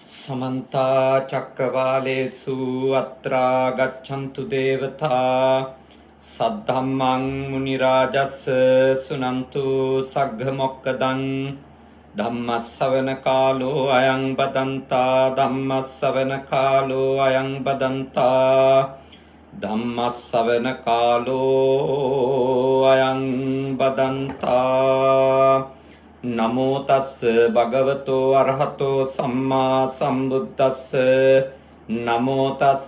समन्ता चक्रवालेषु अत्रा गच्छन्तु देवता सद्धम्मं मुनिराजस्य सुनन्तु सग्घमोक्कदं धम्मस्सवनकालो अयं बदन्ता धम्मस्सवनकालो अयं बदन्ता धम्मस्सवनकालो अयं बदन्ता नमो तस् भगवतो अरहतो सम्मा सम्बुद्धस् नमो तस्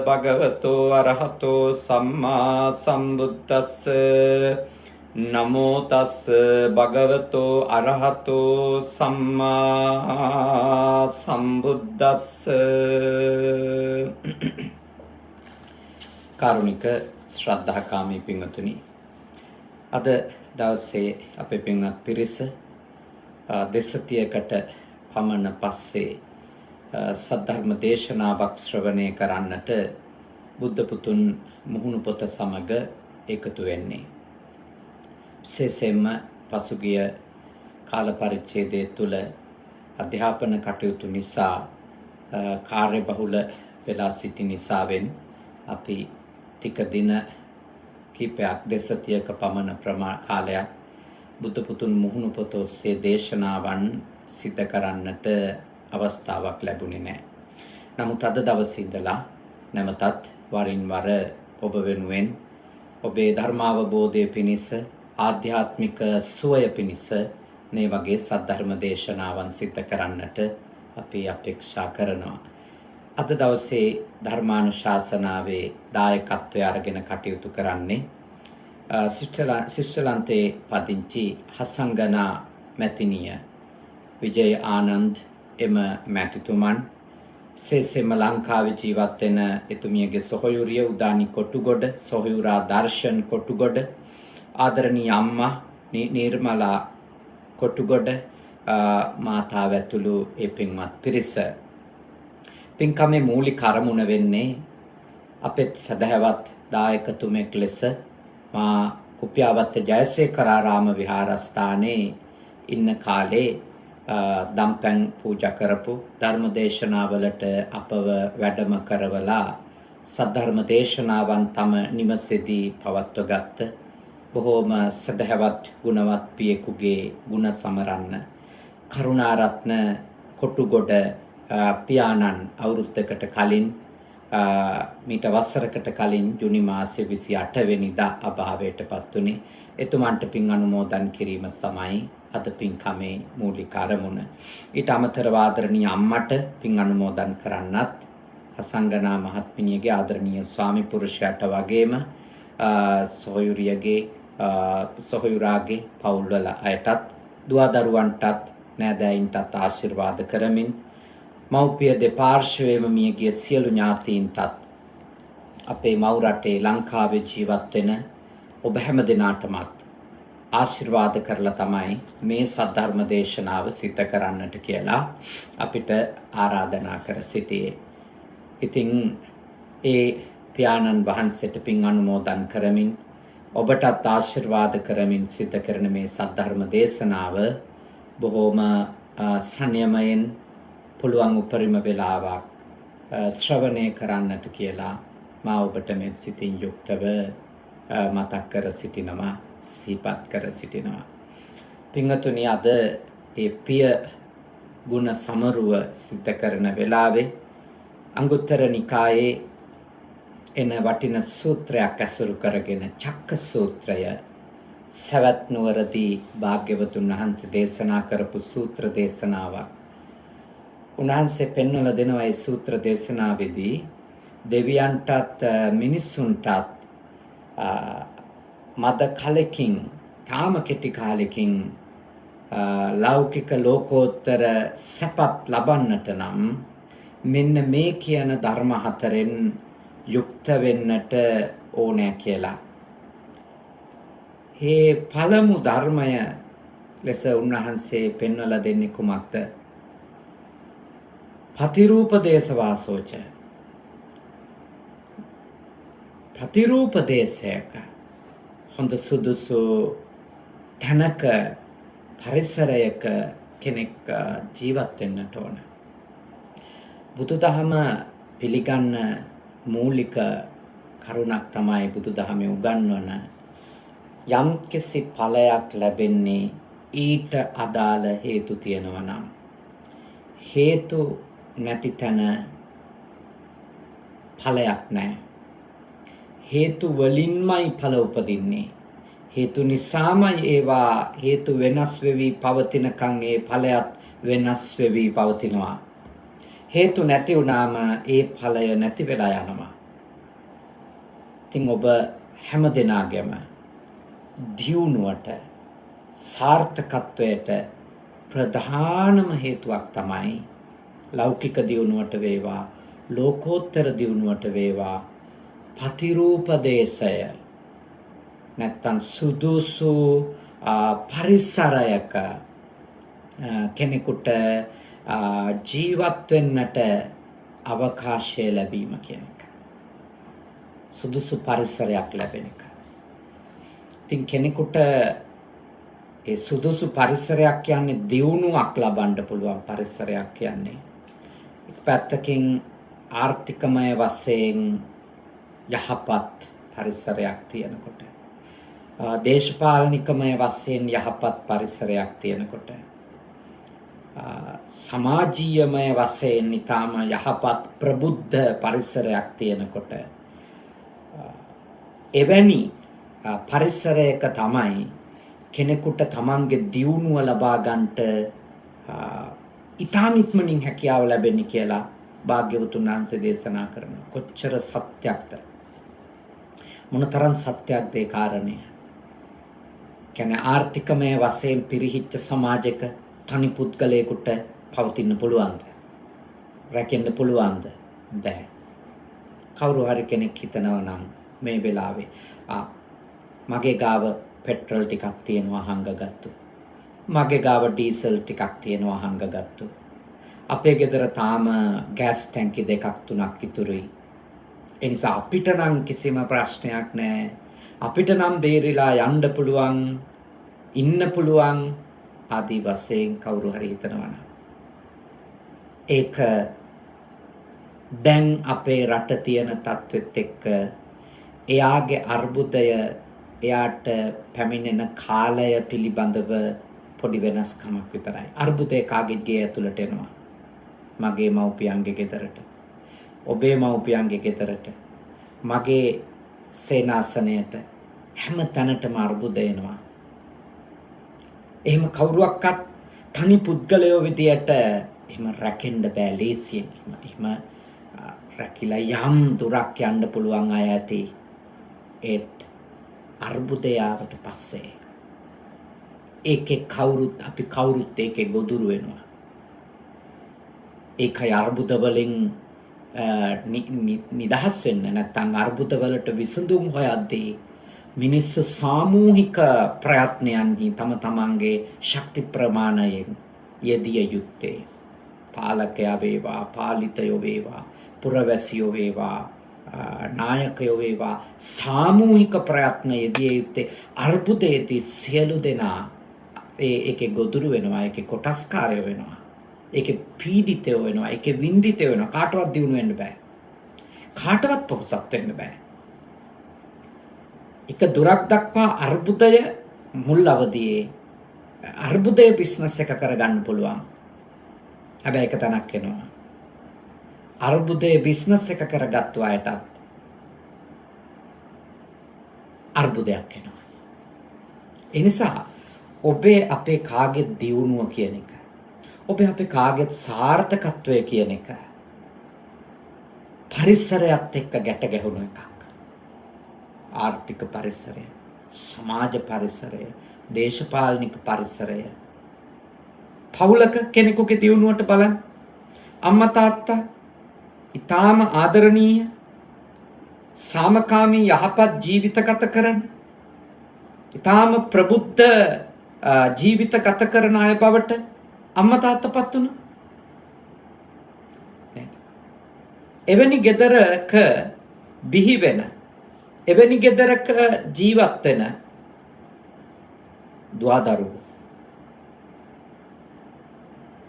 भगवतो अरहतो सम्मा सम्बुद्धस् नमो तस् भगवतो अरहतो सम्मा सम्बुद्धस् කාරුණික ශ්‍රද්ධාකාමී පින්වතුනි අද දවසේ අපේ පින්වත් පිරිස දෙසතියකට පමණ පස්සේ සද්ධර්ම දේශනාවක් ශ්‍රවණය කරන්නට බුද්ධ පුතුන් මුහුණු පොත සමග එකතු වෙන්නේ. විශේෂයෙන්ම පසුගිය කාල පරිච්ඡේදය තුළ අධ්‍යාපන කටයුතු නිසා කාර්යබහුල වෙලා සිටි නිසාවෙන් අපි ටික දින කීපයක් දෙසතියක පමණ කාලයක් බුද්ධ පුතුන් මුහුණු පොත ඔස්සේ දේශනාවන් සිද්ධ කරන්නට අවස්ථාවක් ලැබුණේ නැහැ. නමුත් අද දවසේ ඉඳලා නැවතත් වරින් වර ඔබ වෙනුවෙන් ඔබේ ධර්මාවබෝධය පිණිස ආධ්‍යාත්මික සුවය පිණිස මේ වගේ සද්ධර්ම දේශනාවන් සිද්ධ කරන්නට අපි අපේක්ෂා කරනවා. අද දවසේ ධර්මානුශාසනාවේ දායකත්වය අරගෙන කටයුතු කරන්නේ ශ්‍රීලංකාවේ පදිංචි හසංගනා මැතිණිය විජය ආනන්ද් එම මැතිතුමන් විශේෂයෙන්ම ලංකාවේ ජීවත් වෙන එතුමියගේ සොහොයුරිය උදානි කොටුගොඩ සොහොයුරා දර්ශන් කොටුගොඩ ආදරණීය අම්මා නිර්මලා කොටුගොඩ මාතාව ඇතුළු ඒ පින්වත් පිරිස පින්කමේ මූලික අරමුණ වෙන්නේ අපේ සදහවත් දායකතුමෙක් ලෙස මා කුප්‍යාවත්ත ජයසේකරාරාම විහාරස්ථානයේ ඉන්න කාලේ දම්පැන් පූජා කරපු ධර්ම දේශනාවලට අපව වැඩම කරවලා සද්ධර්ම දේශනාවන් තම නිවසේදී පවත්වගත් බොහෝම සදහවත් ගුණවත් පියෙකුගේ ගුණ සමරන්න කරුණාරත්න කොටුගොඩ පියාණන් අවුරුද්දකට කලින් මීට වසරකට කලින් ජුනි මාසයේ 28 වෙනිදා අභාවයට පත් වුණේ. එතුමන්ට පින් අනුමෝදන් කිරීම තමයි අද පින්කමේ මූලික අරමුණ. ඊට අමතරව ආදරණීය අම්මට පින් අනුමෝදන් කරන්නත් හසංගනා මහත්මියගේ ආදරණීය ස්වාමි පුරුෂයාට වගේම සොහොයුරාගේ පවුල්වල අයටත් දුවදරුවන්ටත් නෑදෑයින්ටත් ආශිර්වාද කරමින් මව්පිය දෙපාර්ශ්වයේම මියගිය සියලු ඥාතීන්ටත් අපේ මව් රටේ ලංකාවේ ජීවත් වෙන ඔබ හැම දිනාටමත් ආශිර්වාද කරලා තමයි මේ සද්ධර්ම දේශනාව සිද්ධ කරන්නට කියලා අපිට ආරාධනා කර සිටියේ. ඉතින් ඒ පියාණන් වහන්සේට පින් අනුමෝදන් කරමින් ඔබටත් ආශිර්වාද කරමින් සිද්ධ කරන මේ සද්ධර්ම දේශනාව බොහෝම සංයමයෙන් පුළුවන් උපරිම වේලාවක් ශ්‍රවණය කරන්නට කියලා මා ඔබට මෙත් සිතින් යුක්තව මතක් කර සිටිනවා සිහිපත් කර සිටිනවා. පින්වතුනි අද ඒ පිය ගුණ සමරුව සිද්ධ කරන වෙලාවේ අංගුත්තර නිකායේ එන වටින සූත්‍රයක් ඇසුරු කරගෙන චක්ක සූත්‍රය සවැත් නුවරදී භාග්‍යවතුන් වහන්සේ දේශනා කරපු සූත්‍ර දේශනාවක්. උන්වහන්සේ පෙන්වලා දෙනවා ඒ සූත්‍ර දේශනාවේදී දෙවියන්ටත් මිනිසුන්ටත් මද කලකින් තාම කෙටි කාලෙකින් ලෞකික ලෝකෝත්තර සැපත් ලබන්නට නම් මෙන්න මේ කියන ධර්ම හතරෙන් යුක්ත වෙන්නට ඕනෑ කියලා. මේ පළමු ධර්මය ලෙස උන්වහන්සේ පෙන්වලා දෙන්නේ කුමක්ද? පතිරූපදේශ වාසෝච ප්‍රතිරූපදේශයක හොඳ සුදුසු තැනක පරිසරයක කෙනෙක් ජීවත් වෙන්නට ඕන. බුදුදහම පිළිගන්න මූලික කරුණක් තමයි බුදුදහමේ උගන්වන යම්කිසි ඵලයක් ලැබෙන්නේ ඊට අදාළ හේතු තියෙනවා නම් හේතු නැති තැන ඵලයක් නැහැ. හේතු වලින්මයි ඵල උපදින්නේ. හේතු නිසාමයි ඒවා හේතු වෙනස් වෙවි පවතිනකන් ඒ ඵලයක් වෙනස් වෙවි පවතිනවා. හේතු නැති වුණාම ඒ ඵලය නැති වෙලා යනවා. ඉතින් ඔබ හැම දිනාගෙම දියුණුවට සාර්ථකත්වයට ප්‍රධානම හේතුවක් තමයි ලෞකික දියුණුවට වේවා ලෝකෝත්තර දියුණුවට වේවා ප්‍රතිරූපදේශය නැත්තම් සුදුසු පරිසරයක කෙනෙකුට ජීවත් වෙන්නට අවකාශය ලැබීම කියන එක. සුදුසු පරිසරයක් ලැබෙන එක. ඉතින් කෙනෙකුට ඒ සුදුසු පරිසරයක් කියන්නේ දියුණුවක් ලබන්න පුළුවන් පරිසරයක් කියන්නේ. එක් පැත්තකින් ආර්ථිකමය වශයෙන් යහපත් පරිසරයක් තියෙනකොට දේශපාලනිකමය වශයෙන් යහපත් පරිසරයක් තියෙනකොට සමාජීයමය වශයෙන් ඊටම යහපත් ප්‍රබුද්ධ පරිසරයක් තියෙනකොට එවැනි පරිසරයක තමයි කෙනෙකුට තමන්ගේ දියුණුව ලබා ගන්නට ඊටම ඉක්මනින් හැකියාව ලැබෙන්නේ කියලා භාග්‍යවතුන් වහන්සේ දේශනා කරනවා. කොච්චර සත්‍යක්ද? මොනතරම් සත්‍යක්ද ඒ කාරණය? කියන්නේ ආර්ථිකමය වශයෙන් පිරිහිච්ච සමාජයක තනි පුද්ගලයෙකුට පවතින්න පුළුවන්ද? රැකෙන්න පුළුවන්ද? බෑ. කවුරු හරි කෙනෙක් හිතනවා නම් මේ වෙලාවේ මගේ ගාව පෙට්‍රල් ටිකක් තියෙනවා හංගගත්තු. මගේ ගාව ඩීසල් ටිකක් තියෙනවා හංගගත්තු. අපේ ගෙදර තාම ගෑස් ටැංකි 2-3ක් ඉතුරුයි. ඒ නිසා අපිට නම් කිසිම ප්‍රශ්නයක් නැහැ. අපිට නම් බේරිලා යන්න පුළුවන්, ඉන්න පුළුවන් ආදී වශයෙන් කවුරු හරි හිතනවා නම් ඒක දැන් අපේ රට තියෙන තත්ත්වෙත් එක්ක එයාගේ අර්බුදය එයාට පැමිණෙන කාලය පිළිබඳව පොඩි වෙනස්කමක් විතරයි. අර්බුදය කාගේ ගේ ඇතුළට එනවා. මගේ මව්පියන්ගේ ගෙදරට, ඔබේ මව්පියන්ගේ ගෙදරට, මගේ සේනාසනයට, හැම තැනටම අර්බුදය එනවා. එහෙම කවුරුවක්වත් තනි පුද්ගලයෝ විදියට එහෙම රැකෙන්න බෑ ලේසියෙන්. එහෙම රැකිලා යම් දුරක් යන්න පුළුවන් අය ඇති. ඒත් අර්බුදය ආවට පස්සේ ඒකේ අපි කවුරුත් ඒකේ ගොදුරු වෙනවා. ඒකයි අර්බුද වලින් නිදහස් වෙන්න නැත්නම් අර්බුද වලට විසඳුම් හොයද්දී මිනිස්සු සාමූහික ප්‍රයත්නයන්හි තම තමන්ගේ ශක්ති ප්‍රමාණයෙන් යෙදිය යුත්තේ. පාලකයා වේවා, පාලිතයෝ වේවා, පුරවැසියෝ වේවා, නායකයෝ වේවා, සාමූහික ප්‍රයත්න යෙදිය යුත්තේ. අර්බුදයේදී සියලු දෙනා ඒකේ ගොදුරු වෙනවා, ඒකේ කොටස්කාරය වෙනවා, ඒකේ පීඩිතයෝ වෙනවා, ඒකේ විඳිතයෝ වෙනවා. කාටවත් දියුණු වෙන්න බෑ, කාටවත් පොහොසත් වෙන්න බෑ. එක දුරක් දක්වා අර්බුදය මුල් අවදියේ අර්බුදය බිස්නස් එක කරගන්න පුළුවන්. හැබැයි එක තැනක් එනවා. අර්බුදය බිස්නස් එක කරගත්තු අයටත් අර්බුදයක් එනවා. ඒ නිසා ඔබේ අපේ කාගේ දියුණුව කියන එක, ඔබේ අපේ කාගේ සාර්ථකත්වය කියන එක පරිසරයත් එක්ක ගැට ගැහුණු එකක්. ආර්ථික පරිසරය, සමාජ පරිසරය, දේශපාලනික පරිසරය. පවුලක කෙනෙකුගේ දියුණුවට බලන්න. අම්මා තාත්තා ඊටාම ආදරණීය, සාමකාමී යහපත් ජීවිත ගත කරන, ඊටාම ප්‍රබුද්ධ ජීවිත ගත කරන අය බවට අම්මා තාත්තපත් වුණා. එවැනි ගෙදරක බිහි වෙන, එවැනි ගෙදරක ජීවත් වෙන දුවදරුවෝ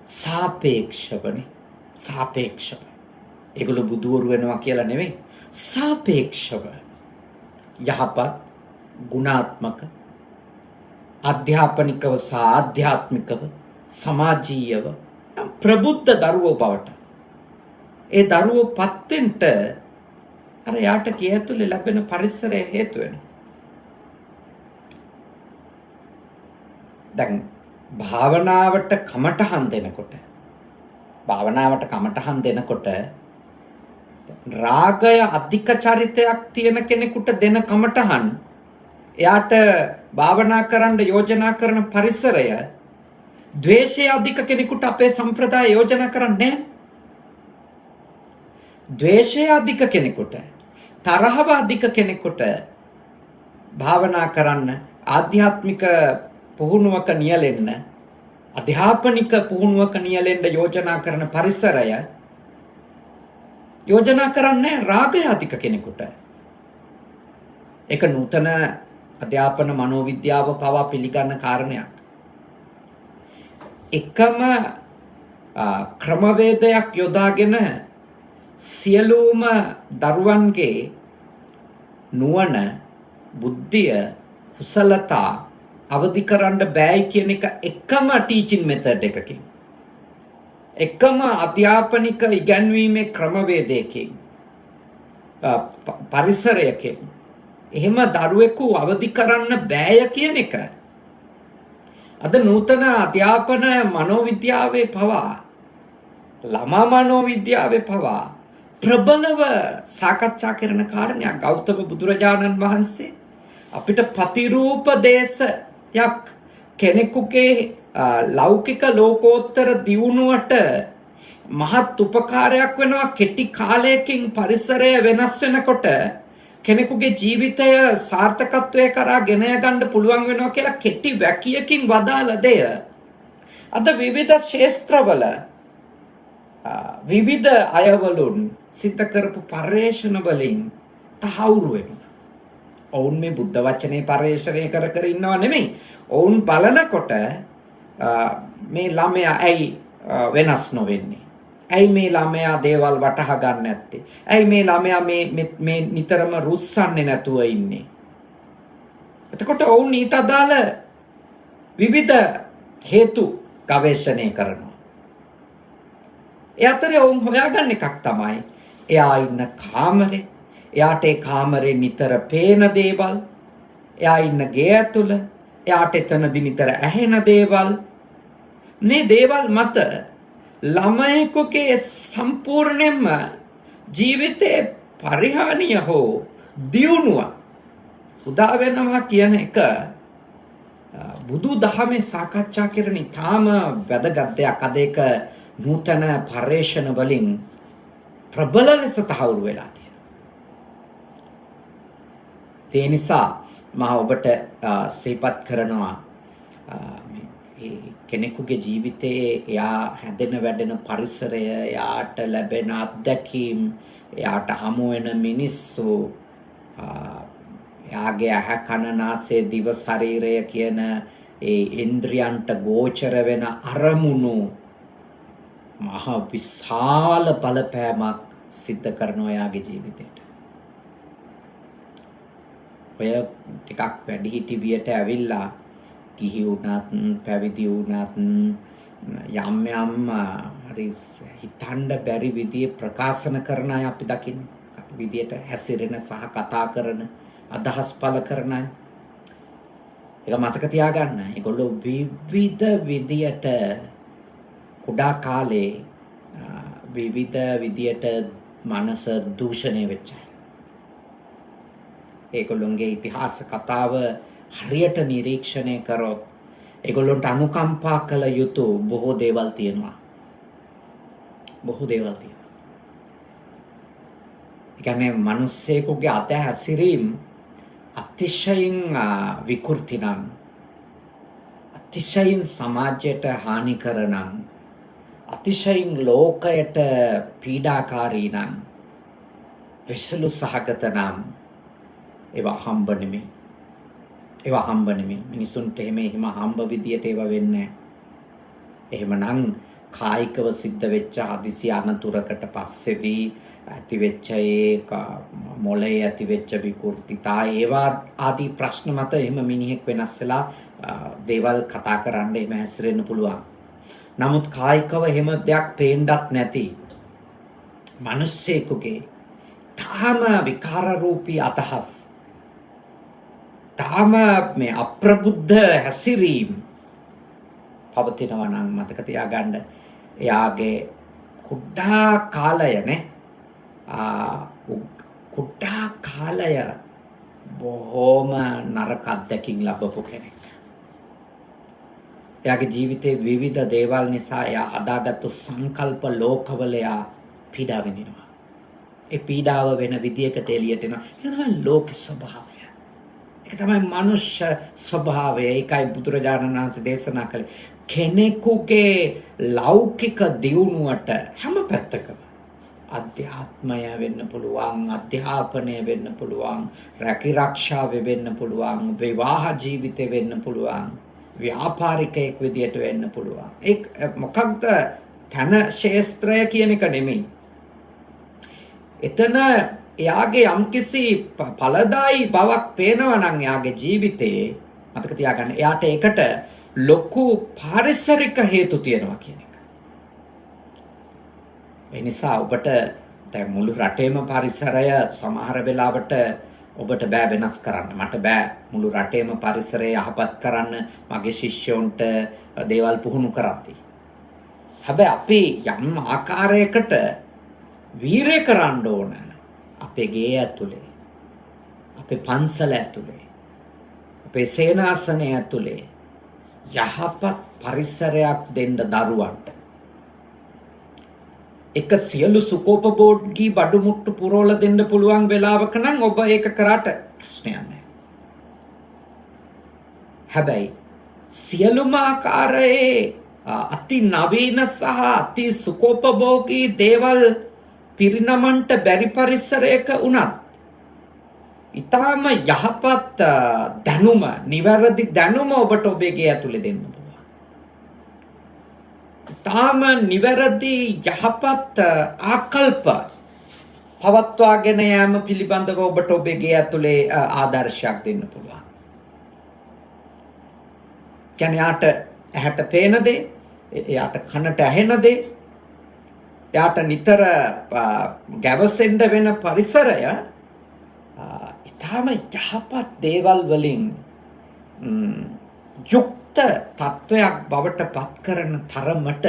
සාපේක්ෂවනේ, සාපේක්ෂව ඒගොල්ලෝ බුදුවරු වෙනවා කියලා නෙවෙයි. සාපේක්ෂව යහපත් ගුණාත්මක අධ්‍යාපනිකව සහ ආධ්‍යාත්මිකව සමාජීයව ප්‍රබුද්ධ දරුවෝ බවට ඒ දරුවෝ පත් වෙන්න අර යාට කියතුලේ ලැබෙන පරිසරය හේතු වෙනවා. දැන් භාවනාවට කමටහන් දෙනකොට රාගය අධික චරිතයක් තියෙන කෙනෙකුට දෙන කමටහන් එයාට භාවනා කරන්න යෝජනා කරන පරිසරය ද්වේෂය අධික කෙනෙකුට අපේ සම්ප්‍රදාය යෝජනා කරන්නේ නැහැ. ද්වේෂය අධික කෙනෙකුට තරහව අධික කෙනෙකුට භාවනා කරන්න ආධ්‍යාත්මික පුහුණුවක නියැලෙන්න අධ්‍යාපනික පුහුණුවක නියැලෙන්න යෝජනා කරන පරිසරය යෝජනා කරන්නේ රාගය අධික කෙනෙකුට. ඒක නූතන අධ්‍යාපන මනෝවිද්‍යාව පවා පිළිගන්න කාරණයක්. එකම ක්‍රමවේදයක් යොදාගෙන සියලුම දරුවන්ගේ නුවණ බුද්ධිය කුසලතා අවදි කරන්න බෑයි කියන එක එකම ටීචින් මෙතඩ් එකකින් එකම අධ්‍යාපනික ඉගැන්වීමේ ක්‍රමවේදයකින් පරිසරයකින් එහෙම දරුවෙකු අවදි කරන්න බෑය කියන එක අද නූතන අධ්‍යාපන මනෝවිද්‍යාවේ පවා ළමා මනෝවිද්‍යාවේ පවා ප්‍රබලව සාකච්ඡා කරන කාරණයක්. ගෞතම බුදුරජාණන් වහන්සේ අපිට ප්‍රතිරූප දේශයක් කෙනෙකුගේ ලෞකික ලෝකෝත්තර දියුණුවට මහත් උපකාරයක් වෙනවා. කෙටි කාලයකින් පරිසරය වෙනස් වෙනකොට කෙනෙකුගේ ජීවිතය සාර්ථකත්වයේ කරා ගෙන යන්න පුළුවන් වෙනවා කියලා කෙටි වැකියකින් වදාළ දෙය අද විවිධ ක්ෂේත්‍රවල විවිධ අයවලුන් සිද්ධ කරපු පර්යේෂණ වලින් තහවුරු වෙනවා. ඔවුන් මේ බුද්ධ වචනේ පර්යේෂණය කර ඉන්නව නෙමෙයි. ඔවුන් බලනකොට මේ ළමයා ඇයි වෙනස් නොවෙන්නේ? ඇයි මේ ළමයා දේවල් වටහා ගන්න නැත්තේ? ඇයි මේ ළමයා මේ නිතරම රුස්සන්නේ නැතුව ඉන්නේ? එතකොට ඔවුන් ඊට අදාළ විවිධ හේතු ගවේෂණය කරනවා. ඒ අතරේ ඔවුන් හොයාගන්න එකක් තමයි එයා ඉන්න කාමරේ, එයාට ඒ කාමරේ නිතර පේන දේවල්, එයා ඉන්න ගේ ඇතුළ, එයාට එතනදී නිතර ඇහෙන දේවල්. මේ දේවල් මත ළමයෙකුගේ සම්පූර්ණයෙන්ම ජීවිතේ පරිහානිය හෝ දියුණුව උදා වෙනවා කියන එක බුදු දහමේ සාකච්ඡා කරන ඉතාම වැදගත් දෙයක්. අද ඒක නූතන පර්යේෂණ වලින් ප්‍රබල ලෙස තහවුරු වෙලා තියෙනවා. ඒ නිසා මම ඔබට සිහිපත් කරනවා කෙනෙකුගේ ජීවිතයේ එයා හැදෙන වැඩෙන පරිසරය, එයාට ලැබෙන අත්දැකීම්, එයාට හමු වෙන මිනිස්සු, එයාගේ ඇහ කන නාසය දිව ශරීරය කියන ඒ ඉන්ද්‍රියන්ට ගෝචර වෙන අරමුණු මහ විශාල බලපෑමක් සිද්ධ කරනවා එයාගේ ජීවිතේට. ඔය ටිකක් වැඩිහිටි වියට ඇවිල්ලා ගිහි වුණත් පැවිදි වුණත් යම් හරි හිතන්න බැරි විදිහේ ප්‍රකාශන කරන අය අපි දකින්න විදියට හැසිරෙන සහ කතා කරන අදහස් පළ කරන අය. ඒක මතක තියාගන්න. ඒගොල්ලෝ විවිධ විදියට කුඩා කාලේ විවිධ විදියට මනස දූෂණය වෙච්ච අය. ඒගොල්ලොන්ගේ ඉතිහාස කතාව හරියට නිරීක්ෂණය කරොත් ඒගොල්ලොන්ට අනුකම්පා කළ යුතු බොහෝ දේවල් තියෙනවා. බොහෝ දේවල් තියෙනවා. ඒ කියන්නේ මිනිස්සෙකුගේ අත හැසිරීම අතිශයින් විකෘති නම්, අතිශයින් සමාජයට හානි කරන, අතිශයින් ලෝකයට පීඩාකාරී නම්, විසලු සහගත නම් ඒවා හම්බ නෙමෙයි. ඒවා හම්බ නෙමෙයි. මිනිසුන්ට එහෙම හම්බ විදියට ඒවා වෙන්නේ නැහැ. එහෙමනම් කායිකව සිද්ධ වෙච්ච හදිසි අනතුරකට පස්සේදී ඇතිවෙච්ච ඒ මොළේ ඇතිවෙච්ච විකෘතිතා ඒවා ආදී ප්‍රශ්න මත එහෙම මිනිහෙක් වෙනස් වෙලා දේවල් කතා කරන්න එහෙම හැසිරෙන්න පුළුවන්. නමුත් කායිකව එහෙම දෙයක් පේන්නත් නැති මිනිස්සෙකුගේ තාම විකාර රූපී අදහස් තාම මේ අප්‍රබුද්ධ හැසිරීම් පවතිනවා නම් මතක තියාගන්න එයාගේ කුඩා කාලයනේ කුඩා කාලය බොහෝම නරක අත්දැකීම් ලැබපු කෙනෙක්. එයාගේ ජීවිතේ විවිධ දේවල් නිසා එයා හදාගත්තු සංකල්ප ලෝකවල එයා පීඩා විඳිනවා. ඒ පීඩාව වෙන විදියකට එළියට එනවා. ඒක තමයි ලෝක ස්වභාවය. ඒක තමයි මනුෂ්‍ය ස්වභාවය. ඒකයි බුදුරජාණන් වහන්සේ දේශනා කළේ. කෙනෙකුගේ ලෞකික දියුණුවට හැම පැත්තකම අධ්‍යාත්මය වෙන්න පුළුවන්, අධ්‍යාපනය වෙන්න පුළුවන්, රැකිරක්ෂාව වෙන්න පුළුවන්, විවාහ ජීවිතය වෙන්න පුළුවන්, ව්‍යාපාරිකයෙක් විදියට වෙන්න පුළුවන්. ඒක මොකක්ද තන ශාස්ත්‍රය කියන එක නෙමෙයි. එතන එයාගේ යම්කිසි ඵලදායි බවක් පේනවා නම් එයාගේ ජීවිතේ මතක තියාගන්න එයාට ඒකට ලොකු පාරිසරික හේතු තියෙනවා කියන එක. ඒ නිසා ඔබට දැන් මුළු රටේම පරිසරය සමහර වෙලාවට ඔබට බෑ වෙනස් කරන්න. මට බෑ මුළු රටේම පරිසරය යහපත් කරන්න මගේ ශිෂ්‍යයන්ට දේවල් පුහුණු කරද්දී. හැබැයි අපි යම් ආකාරයකට වීරය කරන්න ඕන අපේ ගේ ඇතුලේ, අපේ පන්සල ඇතුලේ, අපේ සේනාසනය ඇතුලේ යහපත් පරිසරයක් දෙන්න දරුවන්ට. එක සියලු සුකෝපභෝගී බඩු මුට්ටු පුරවල දෙන්න පුළුවන් වෙලාවක නම් ඔබ ඒක කරාට ප්‍රශ්නයක් නැහැ. හැබැයි සියලුම ආකාරයේ අති නවීන සහ අති සුකෝපභෝගී දේවල් පිරිනමන්ට බැරි පරිසරයක වුණත් ඊටාම යහපත් දැනුම, නිවැරදි දැනුම ඔබට ඔබේ ගේ ඇතුලේ දෙන්න පුළුවන්. ඊටාම නිවැරදි යහපත් ආකල්ප පවත්වාගෙන යාම පිළිබඳව ඔබට ඔබේ ගේ ඇතුලේ ආදර්ශයක් දෙන්න පුළුවන්. කියන්නේ යාට ඇහැට පේන දේ, එයාට කනට ඇහෙන දේ, එයාට නිතර ගැවසෙන්න වෙන පරිසරය ඊටාම යහපත් දේවල් වලින් යුක්ත තත්වයක් බවට පත් කරන තරමට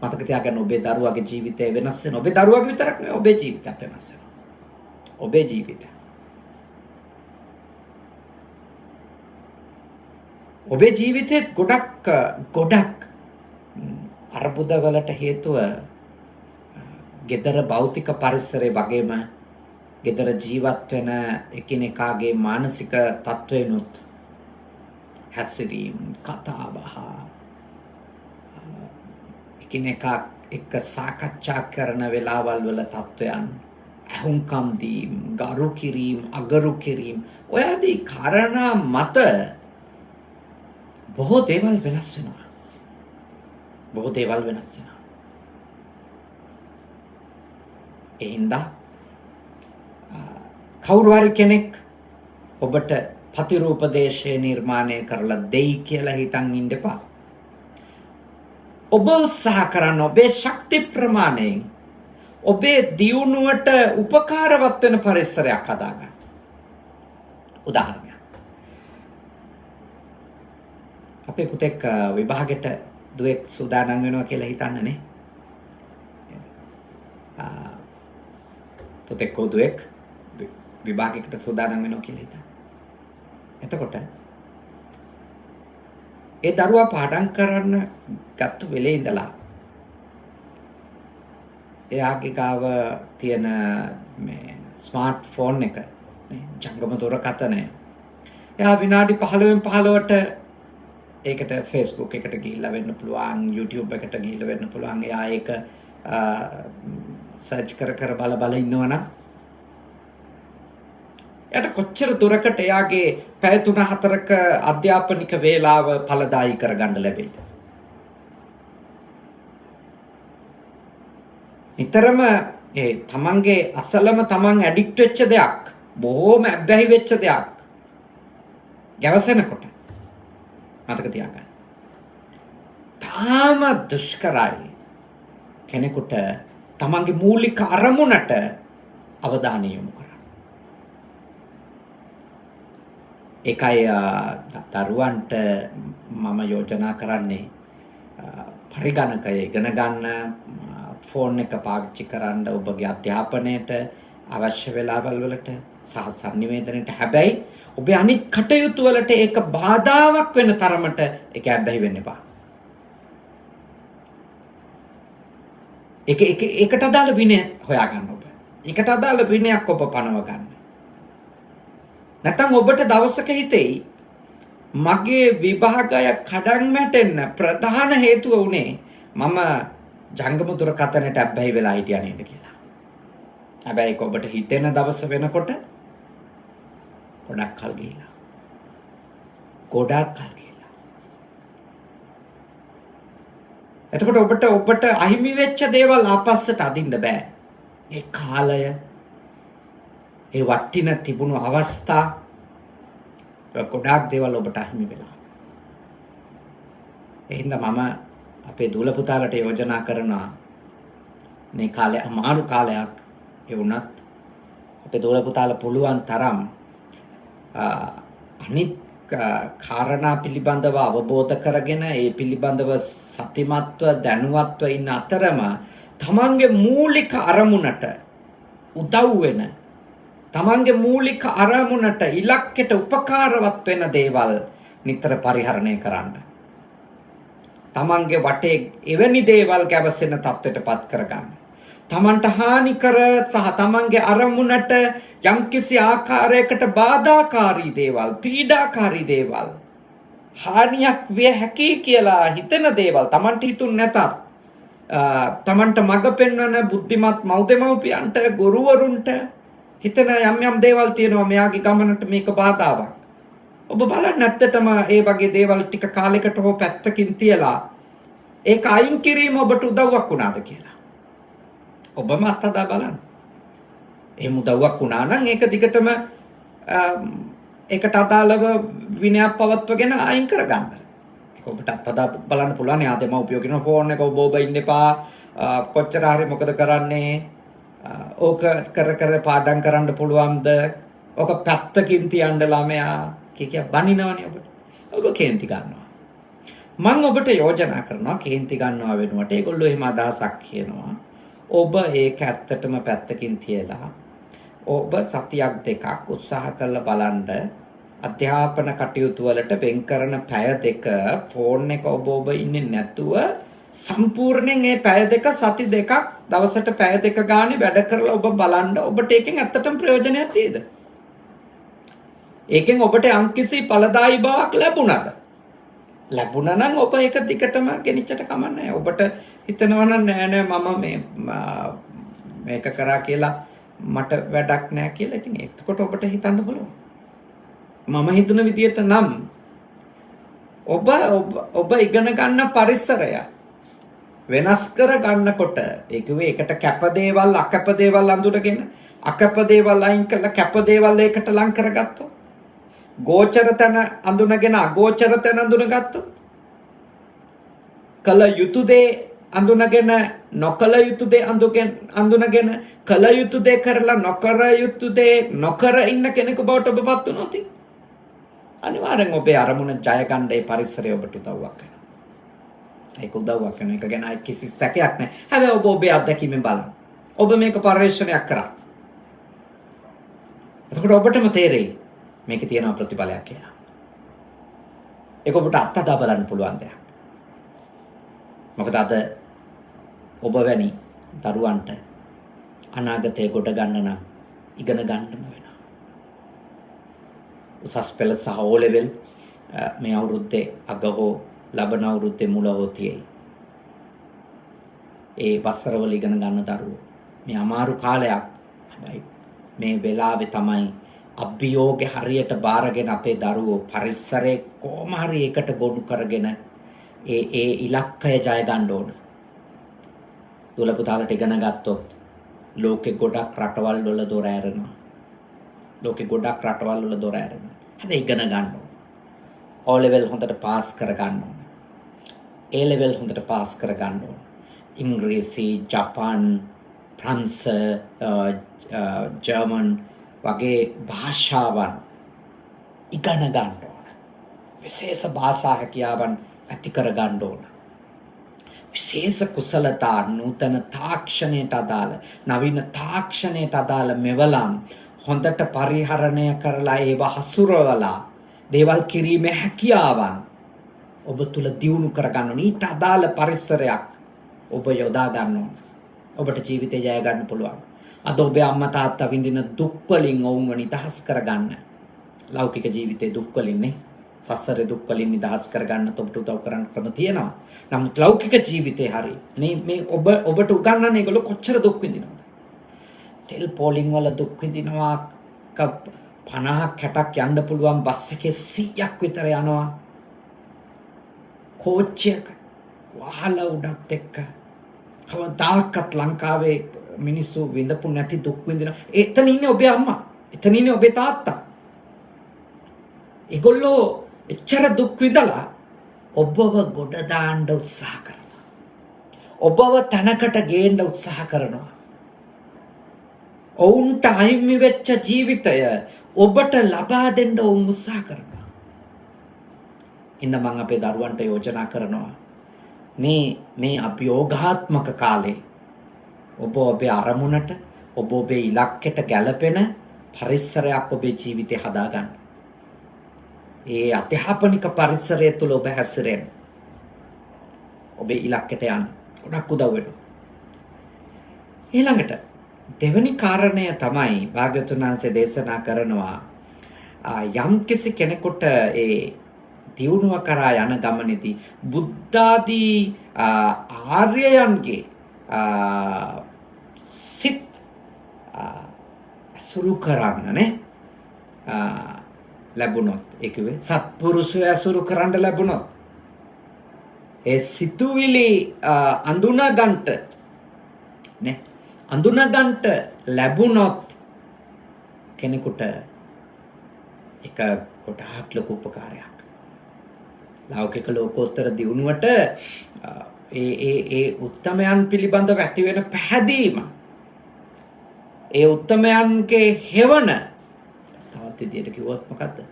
මතක තියාගන්න ඔබේ දරුවාගේ ජීවිතය වෙනස් වෙනවා. ඔබේ දරුවාගේ විතරක් නෙවෙයි ඔබේ ජීවිතයත් වෙනස් වෙනවා. ඔබේ ජීවිතය. ඔබේ ජීවිතේ ගොඩක් අර්බුදවලට හේතුව ගෙදර භෞතික පරිසරය වගේම ගෙදර ජීවත් වෙන එකිනෙකාගේ මානසික තත්ත්වයනුත් හැසිරීම්, කතා බහ, එකිනෙකා එක්ක සාකච්ඡා කරන වෙලාවල් වල තත්ත්වයන්, අහුම්කම් දීම්, ගරු කිරීම, අගරු කිරීම, ඔය ආදී කාරණා මත බොහෝ දේවල් වෙනස් වෙනවා. ඒ හින්දා කවුරු හරි කෙනෙක් ඔබට ප්‍රතිරූපදේශය නිර්මාණය කරලා දෙයි කියලා හිතන් ඉන්න එපා. ඔබ උත්සාහ කරන්න ඔබේ ශක්ති ප්‍රමාණයෙන් ඔබේ දියුණුවට උපකාරවත් වෙන පරිසරයක් හදාගන්න. උදාහරණයක්. අපේ පුතෙක් විභාගෙට දුවෙක් සූදානම් වෙනවා කියලා හිතන්නනේ. පුතෙක් හෝ දුවෙක් විභාගයකට සූදානම් වෙනවා කියලා හිතන්න. එතකොට ඒ දරුවා පාඩම් කරන්න ගත්ත වෙලේ ඉඳලා එයාගේ ගාව තියෙන මේ ස්මාර්ට් ෆෝන් එක ජංගම දුරකථනය එයා විනාඩි 15න් 15ට ඒකට Facebook එකට ගිහිල්ලා වෙන්න පුළුවන්, YouTube එකට ගිහිල්ලා වෙන්න පුළුවන්. එයා ඒක සර්ච් කර බල ඉන්නවනම් එයාට කොච්චර දුරකට එයාගේ පැය 3-4ක අධ්‍යාපනික වේලාව ඵලදායී කරගන්න ලැබෙයිද? නිතරම ඒ තමන්ගේ අසලම තමන් ඇඩික්ට් වෙච්ච දෙයක්, බොහෝම ඇබ්බැහි වෙච්ච දෙයක් ගැවසෙනකොට මතක තියාගන්න. තාම දුෂ්කරයි කෙනෙකුට තමන්ගේ මූලික අරමුණට අවධානය යොමු කරන්න. ඒකයි දරුවන්ට මම යෝජනා කරන්නේ පරිගණකය ඉගෙන ගන්න, ෆෝන් එක පාවිච්චි කරන්න ඔබගේ අධ්‍යාපනයට අවශ්‍ය වෙලාවල් වලට සහ සංනිවේදනයට. හැබැයි ඔබේ අනිත් කටයුතු වලට ඒක බාධාවක් වෙන තරමට ඒක ඇබ්බැහි වෙන්න එපා. ඒකට අදාළ විනය හොයාගන්න ඔබ. ඒකට අදාළ විනයක් ඔබ පනව ගන්න. නැත්නම් ඔබට දවසක හිතෙයි මගේ විභාගය කඩන් වැටෙන්න ප්‍රධාන හේතුව උනේ මම ජංගම දුරකථනයට ඇබ්බැහි වෙලා හිටියා නේද කියලා. හැබැයි ඒක ඔබට හිතෙන දවස වෙනකොට ගොඩක් කල් ගිහිලා. එතකොට ඔබට අහිමි වෙච්ච දේවල් ආපස්සට අදින්න බෑ. ඒ කාලය, ඒ වටින තිබුණු අවස්ථා, ගොඩාක් දේවල් ඔබට අහිමි වෙලා. ඒ හින්දා මම අපේ දූල පුතාලට යෝජනා කරනවා මේ කාලේ අමාරු කාලයක් ඒ වුණත් අපේ දූල පුතාලා පුළුවන් තරම් අනිත් කාරණා පිළිබඳව අවබෝධ කරගෙන ඒ පිළිබඳව සතිමත්ව දැනුවත්ව ඉන්න අතරම තමන්ගේ මූලික අරමුණට උදව් වෙන, තමන්ගේ මූලික අරමුණට ඉලක්කයට උපකාරවත් වෙන දේවල් නිතර පරිහරණය කරන්න. තමන්ගේ වටේ එවැනි දේවල් ගැවසෙන තත්ත්වයටපත් කරගන්න. තමන්ට හානිකර සහ තමන්ගේ අරමුණට යම්කිසි ආකාරයකට බාධාකාරී දේවල්, පීඩාකාරී දේවල්, හානියක් විය හැකි කියලා හිතෙන දේවල් තමන්ට හිතුන් නැතත් තමන්ට මඟ පෙන්වන බුද්ධිමත් මව්දෙමව්පියන්ට, ගුරුවරුන්ට හිතන යම් දේවල් තියෙනවා මෙයාගේ ගමනට මේක බාධාවක්. ඔබ බලන්න ඇත්තටම ඒ වගේ දේවල් ටික කාලයකට හෝ පැත්තකින් තියලා ඒක අයින් කිරීම ඔබට උදව්වක් වුණාද කියලා. ඔබම අත්හදා බලන්න. එහෙම උදව්වක් වුණා නම් ඒක දිගටම ඒකට අදාළව විනයක් පවත්වගෙන අයින් කරගන්න. ඒක ඔබට අත්හදා බලන්න පුළුවන්. යා දෙමව්පියෝ කියන ෆෝන් එක ඔබ ඉන්න එපා. කොච්චර හරි මොකද කරන්නේ? ඕක කර පාඩම් කරන්න පුළුවන්ද? ඕක පැත්තකින් තියන්න ළමයා කිය බනිනවනේ ඔබට. ඔබ කේන්ති ගන්නවා. මම ඔබට යෝජනා කරනවා කේන්ති ගන්නවා වෙනුවට ඒගොල්ලෝ එහෙම අදහසක් කියනවා. ඔබ ඒක ඇත්තටම පැත්තකින් තියලා ඔබ සතියක් දෙකක් උත්සාහ කරලා බලන්න අධ්‍යාපන කටයුතු වලට වෙන් කරන පැය දෙක ෆෝන් එක ඔබ ඉන්නේ නැතුව සම්පූර්ණයෙන් මේ පැය දෙක සති දෙකක් දවසට පැය දෙක ගානේ වැඩ කරලා ඔබ බලන්න ඔබට ඒකෙන් ඇත්තටම ප්‍රයෝජනයක් තියෙද? ඒකෙන් ඔබට යම්කිසි ඵලදායී බවක් ලැබුණාද? ලැබුණා නම් ඔබ ඒක දිගටම ගෙනිච්චට කමන්නේ. ඔබට හිතනවා නම් නෑ මම මේක කරා කියලා මට වැඩක් නෑ කියලා. ඉතින් එතකොට ඔබට හිතන්න බලන්න. මම හිතන විදියට නම් ඔබ ඉගෙන ගන්න පරිසරය වෙනස් කර ගන්නකොට ඒකට කැප දේවල් අකැප දේවල් අඳුරගෙන අකැප දේවල් අයින් කරලා කැප දේවල් ඒකට ලං කරගත්තොත්, ගෝචර තැන අඳුනගෙන අගෝචර තැන අඳුනගත්තොත්, කල යුතු දේ අඳුනගෙන නොකල යුතු දේ අඳුනගෙන කල යුතු දේ කරලා නොකර යුතු දේ නොකර ඉන්න කෙනෙකු බවට ඔබපත් වුණොත් අනිවාර්යෙන් ඔබේ අරමුණ ජය ගන්න ඒ පරිසරය ඔබට උදව්වක් වෙනවා. ඒක උදව්වක් වෙන එක ගැන කිසි සැකයක් නැහැ. හැබැයි ඔබ ඔබේ අත්දැකීමෙන් බලන්න. ඔබ මේක පරිශ්‍රණයක් කරා. එතකොට ඔබටම තේරෙයි මේකේ තියෙන ප්‍රතිඵලයක් කියලා. ඒක ඔබට අත්දැක බලන්න පුළුවන් දෙයක්. මොකද අද ඔබ වැනි දරුවන්ට අනාගතේ ගොඩ ගන්න නම් ඉගෙන ගන්නම වෙනවා. උසස් පෙළ සහ O level මේ අවුරුද්දේ අග හෝ ලබන අවුරුද්දේ මුල හෝ තියෙයි. ඒ වසරවල ඉගෙන ගන්න දරුවෝ මේ අමාරු කාලයක්. හැබැයි මේ වෙලාවේ තමයි අභියෝගේ හරියට බාරගෙන අපේ දරුවෝ පරිසරයේ කොහොම හරි එකට ගොනු කරගෙන ඒ ඉලක්කය ජය ගන්න ඕන. දුවල පුතාලට ඉගෙන ගත්තොත් ලෝකෙ ගොඩක් රටවල් වල දොර ඇරෙනවා. ලෝකෙ ගොඩක් රටවල් වල දොර ඇරෙනවා. හැබැයි ඉගෙන ගන්න ඕන. O level හොඳට පාස් කර ගන්න ඕන. A level හොඳට පාස් කර ගන්න ඕන. ඉංග්‍රීසි, ජපාන්, ප්‍රංශ, ජර්මන් වගේ භාෂාවන් ඉගෙන ගන්න ඕන. විශේෂ භාෂා හැකියාවන් ඇති කර ගන්න ඕන. විශේෂ කුසලතා, නූතන තාක්ෂණයට අදාළ, නවීන තාක්ෂණයට අදාළ මෙවලම් හොඳට පරිහරණය කරලා ඒව හසුරවලා දේවල් කිරීමේ හැකියාවන් ඔබ තුල දියුණු කර ගන්න ඕන. ඊට අදාළ පරිසරයක් ඔබ යොදා ගන්න ඕන. ඔබට ජීවිතේ ජය ගන්න පුළුවන්. අද ඔබේ අම්මා තාත්තා විඳින දුක් වලින් ඔවුන්ව නිදහස් කරගන්න. ලෞකික ජීවිතේ දුක් වලින් නේ. සසරේ දුක් වලින් නිදහස් කරගන්න ඔබට උදව් කරන්න ක්‍රම තියෙනවා. නමුත් ලෞකික ජීවිතේ හරි මේ ඔබට උගන්වන්නේ ඒගොල්ලෝ කොච්චර දුක් විඳිනවද? තෙල් පෝලිං වල දුක් විඳිනවා. 50ක් 60ක් යන්න පුළුවන් බස් එකේ 100ක් විතර යනවා. කෝච්චියක වහල උඩත් එක්ක කවදාකවත් ලංකාවේ මිනිස්සු විඳපු නැති දුක් විඳිනවා. එතන ඉන්නේ ඔබේ අම්මා. එතන ඉන්නේ ඔබේ තාත්තා. ඒගොල්ලෝ එච්චර දුක් විඳලා ඔබව ගොඩ දාන්න උත්සාහ කරනවා. ඔබව තැනකට ගේන්න උත්සාහ කරනවා. ඔවුන්ට අහිමි වෙච්ච ජීවිතය ඔබට ලබා දෙන්න ඔවුන් උත්සාහ කරනවා. ඉන්න මම අපේ දරුවන්ට යෝජනා කරනවා මේ අභියෝගාත්මක කාලේ ඔබ ඔබේ අරමුණට ඔබ ඔබේ ඉලක්කයට ගැලපෙන පරිසරයක් ඔබේ ජීවිතේ හදාගන්න. ඒ අධ්‍යාපනික පරිසරය තුළ ඔබ හැසිරෙන්න. ඔබේ ඉලක්කයට යන්න ගොඩක් උදව් වෙනවා. ඊළඟට දෙවැනි කාරණය තමයි භාග්‍යවතුන් වහන්සේ දේශනා කරනවා යම්කිසි කෙනෙකුට ඒ දියුණුව කරා යන ගමනේදී බුද්ධාදී ආර්යයන්ගේ සිත් සුරු කරන්න නේ ලැබුණොත් ඒ කිව්වේ සත්පුරුෂය අසුරු කරන්න ලැබුණොත් ඒ සිතුවිලි අඳුනගන්ට නේ අඳුනගන්ට ලැබුණොත් කෙනෙකුට එක කොටහක් ලොකු උපකාරයක්. ලෞකික ලෝකෝත්තර දියුණුවට ඒ උත්තමයන් පිළිබඳව ඇති වෙන පැහැදීම ඒ උත්තමයන්ගේ හේවන තවත් විදියට කිව්වොත් මොකද්ද?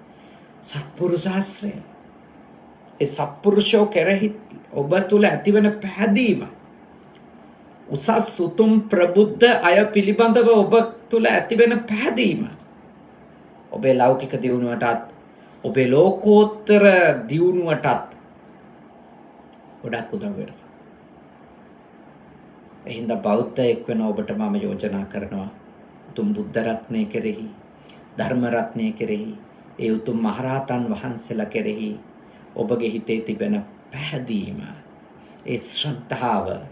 සත්පුරුෂ ශාස්ත්‍රය. ඒ සත්පුරුෂෝ කෙරෙහි ඔබ තුල ඇතිවන පැහැදීම උසස් උතුම් ප්‍රබුද්ධ අය පිළිබඳව ඔබ තුල ඇතිවෙන පැහැදීම ඔබේ ලෞකික දියුණුවටත් ඔබේ ලෝකෝත්තර දියුණුවටත් ගොඩක් උදව් වෙනවා. එහෙනම් බෞද්ධයෙක් වෙන ඔබට මම යෝජනා කරනවා උතුම් බුද්ධ රත්නය කෙරෙහි ධර්ම රත්නය කෙරෙහි ඒ උතුම් මහරහතන් වහන්සේලා කෙරෙහි ඔබගේ හිතේ තිබෙන පැහැදීම ඒ ශ්‍රද්ධාව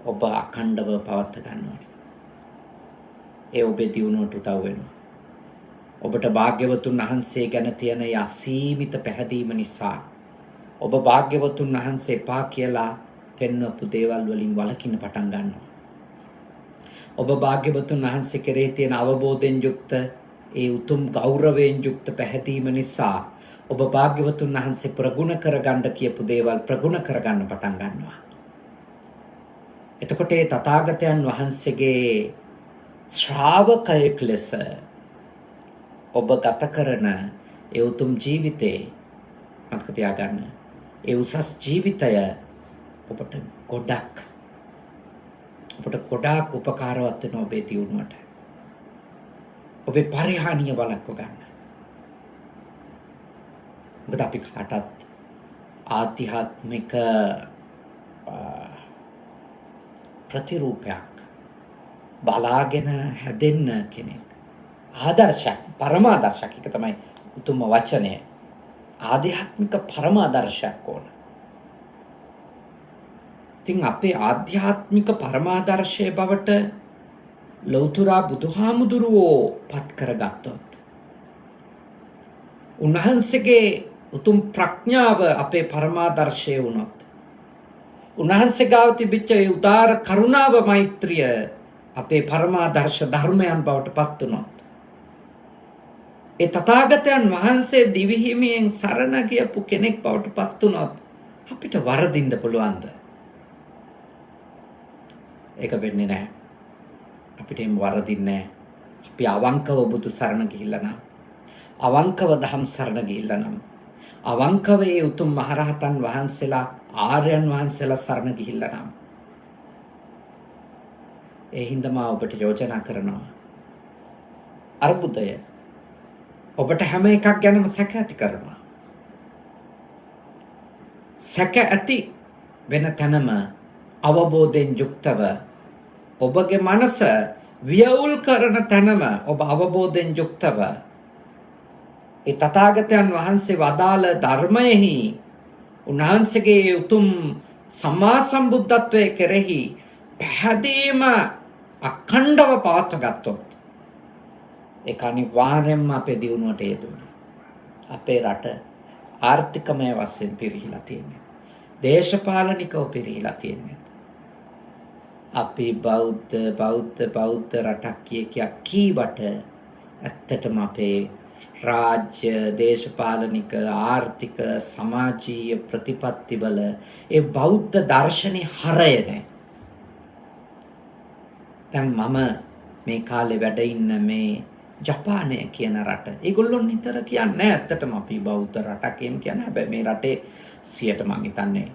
ඔබ අඛණ්ඩව පවත්වා ගන්න ඕනේ. ඒ ඔබේ දියුණුවට උදව් වෙනවා. ඔබට භාග්‍යවතුන් වහන්සේ ගැන තියෙන අසීමිත පැහැදීම නිසා ඔබ භාග්‍යවතුන් වහන්සේ එපා කියලා පෙන්වපු දේවල් වලින් වළකින්න පටන් ගන්නවා. ඔබ භාග්‍යවතුන් වහන්සේ කෙරෙහි තියෙන අවබෝධයෙන් යුක්ත ඒ උතුම් ගෞරවයෙන් යුක්ත පැහැදීම නිසා ඔබ භාග්‍යවතුන් වහන්සේ ප්‍රගුණ කරගන්න කියපු දේවල් ප්‍රගුණ කරගන්න පටන් ගන්නවා. එතකොට ඒ තථාගතයන් වහන්සේගේ ශ්‍රාවකයෙක් ලෙස ඔබ ගත කරන ඒ උතුම් ජීවිතේ මතක තියාගන්න. ඒ උසස් ජීවිතය ඔබට ගොඩක් උපකාරවත් වෙන ඔබේ දියුණුවට. ඔබේ පරිහානිය වළක්ව ගන්න. මොකද අපි කාටත් ආධ්‍යාත්මික ප්‍රතිරූපයක් බලාගෙන හැදෙන්න කෙනෙක්. ආදර්ශයක්, පරමාදර්ශයක් එක තමයි උතුම්ම වචනය. ආධ්‍යාත්මික පරමාදර්ශයක් ඕන. ඉතින් අපේ ආධ්‍යාත්මික පරමාදර්ශයේ බවට ලෞතුරා බුදුහාමුදුරුවෝ පත් කරගත්තොත් උන්වහන්සේගේ උතුම් ප්‍රඥාව අපේ පරමාදර්ශය වුණොත් උන්වහන්සේ ගාව තිබිච්ච ඒ උදාර කරුණාව මෛත්‍රිය අපේ පරමාදර්ශ ධර්මයන් බවට පත් වුණොත්, ඒ තථාගතයන් වහන්සේ දිවිහිමියෙන් සරණ ගියපු කෙනෙක් බවට පත් වුණොත් අපිට වරදින්න පුළුවන්ද? ඒක වෙන්නේ නැහැ. අපිට එහෙම වරදින්නේ නැහැ. අපි අවංකව බුදු සරණ ගිහිල්ලා නම්, අවංකව දහම් සරණ ගිහිල්ලා නම්, අවංකව ඒ උතුම් මහරහතන් වහන්සේලා ආර්යයන් වහන්සේලා සරණ ගිහිල්ලා නම්, ඒ හින්දා මා ඔබට යෝජනා කරනවා, අර්බුදය ඔබට හැම එකක් ගැනම සැක ඇති කරනවා. සැක ඇති වෙන තැනම අවබෝධයෙන් යුක්තව ඔබගේ මනස වියවුල් කරන තැනම ඔබ අවබෝධයෙන් යුක්තව ඒ තථාගතයන් වහන්සේ වදාළ ධර්මයෙහි උන්වහන්සේගේ උතුම් සම්මා සම්බුද්ධත්වයේ කෙරෙහි පැහැදීම අඛණ්ඩව පවත්වාගත්තොත් ඒක අනිවාර්යයෙන්ම අපේ දියුණුවට හේතු වෙනවා. අපේ රට ආර්ථිකමය වශයෙන් පිරිහිලා තියෙනවා. දේශපාලනිකව පිරිහිලා තියෙනවා. අපි බෞද්ධ රටක් කීවට ඇත්තටම අපේ රාජ්‍ය දේශපාලනික ආර්ථික සමාජීය ප්‍රතිපත්තිවල ඒ බෞද්ධ දර්ශනේ හරය නැහැ. දැන් මම මේ කාලේ වැඩ ඉන්න මේ ජපානය කියන රට, ඒගොල්ලෝ නිතර කියන්නේ ඇත්තටම අපි බෞද්ධ රටක් කියන්නේ. හැබැයි මේ රටේ 100ට මං හිතන්නේ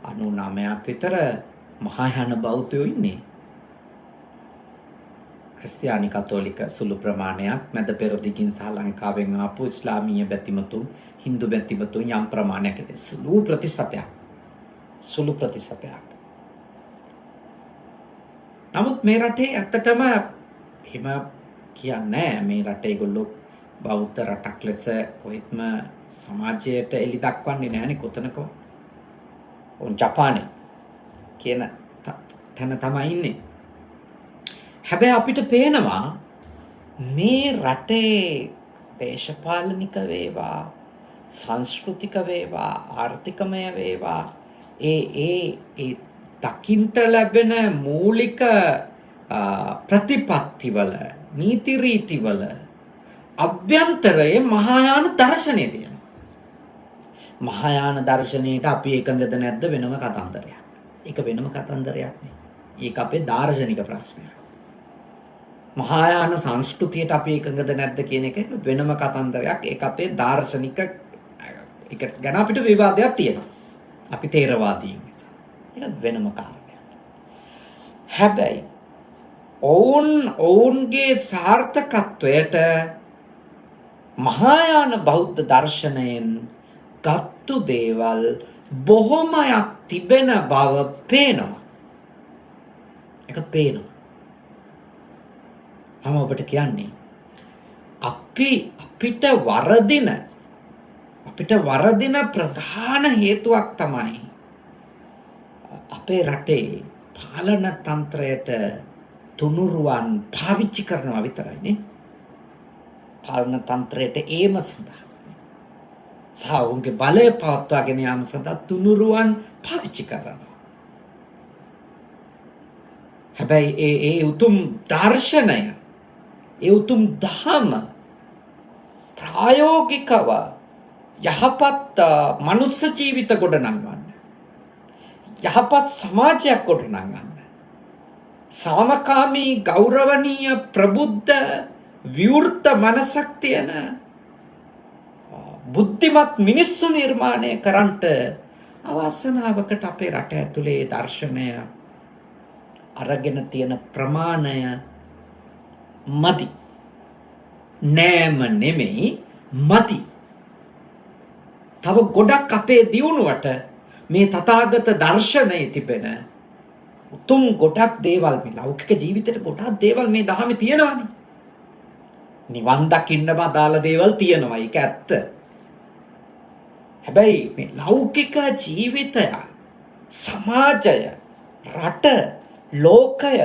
99ක් විතර මහායාන බෞද්ධයෝ ඉන්නේ. ක්‍රිස්තියානි කතෝලික සුළු ප්‍රමාණයක්, මැද පෙරදිගින් සහ ලංකාවෙන් ආපු ඉස්ලාමීය බැතිමතුන්, හින්දු බැතිමතුන් යම් ප්‍රමාණයක් සුළු ප්‍රතිශතයක්. නමුත් මේ රටේ ඇත්තටම එහෙම කියන්නේ මේ රටේ ඒගොල්ලෝ බෞද්ධ රටක් ලෙස කොහෙත්ම සමාජයට එලි දක්වන්නේ නැහැනේ කොතනකවත්. උන් ජපානයේ කියන තැන තමයි ඉන්නේ. හැබැයි අපිට පේනවා මේ රටේ දේශපාලනික වේවා, සංස්කෘතික වේවා, ආර්ථිකමය වේවා, ඒ දකින්ට ලැබෙන මූලික ප්‍රතිපත්තිවල, නීති රීතිවල අභ්‍යන්තරයේ මහායාන දර්ශනය තියෙනවා. මහායාන දර්ශනයට අපි එකඟද නැද්ද වෙනම කතන්දරයක්. ඒක වෙනම කතන්දරයක් නේ. ඒක අපේ දාර්ශනික ප්‍රශ්නයක්. මහායාන සංස්කෘතියට අපි එකඟද නැද්ද කියන එක වෙනම කතන්දරයක්. ඒක අපේ දාර්ශනික, ඒක ගැන අපිට විවාදයක් තියෙනවා. අපි තේරවාදීන් නිසා. ඒක වෙනම කාරණයක්. හැබැයි ඔවුන්ගේ සාර්ථකත්වයට මහායාන බෞද්ධ දර්ශනයෙන් ගත්තු දේවල් බොහොමයක් තිබෙන බව පේනවා. ඒක පේනවා. මම ඔබට කියන්නේ අපිට වරදින ප්‍රධාන හේතුවක් තමයි අපේ රටේ පාලන තන්ත්‍රයට තුනුරුවන් පාවිච්චි කරනවා විතරයි නේ. පාලන තන්ත්‍රයට ඒම සඳහා සහ උන්ගේ බලය පවත්වාගෙන යාම සඳහා තුනුරුවන් පාවිච්චි කරනවා. හැබැයි ඒ උතුම් දර්ශනය, ඒ උතුම් ධර්ම ප්‍රායෝගිකව යහපත් මනුස්ස ජීවිත ගොඩනංවන්න, යහපත් සමාජයක් ගොඩනංවන්න, සාමකාමී ගෞරවනීය ප්‍රබුද්ධ විවෘත මනසක් තියෙන බුද්ධිමත් මිනිස්සු නිර්මාණය කරන්නට අවසනාවකට අපේ රට ඇතුලේ දර්ශනය අරගෙන තියෙන ප්‍රමාණය මදි. නෑම නෙමෙයි, මදි. තව ගොඩක් අපේ දියුණුවට මේ තථාගත දර්ශනයේ තිබෙන උතුම් ගොඩක් දේවල්, මේ ලෞකික ජීවිතේට ගොඩක් දේවල් මේ දහමේ තියෙනවානේ. නිවන් දකින්නම අදාළ දේවල් තියෙනවා, ඒක ඇත්ත. හැබැයි මේ ලෞකික ජීවිතය, සමාජය, රට, ලෝකය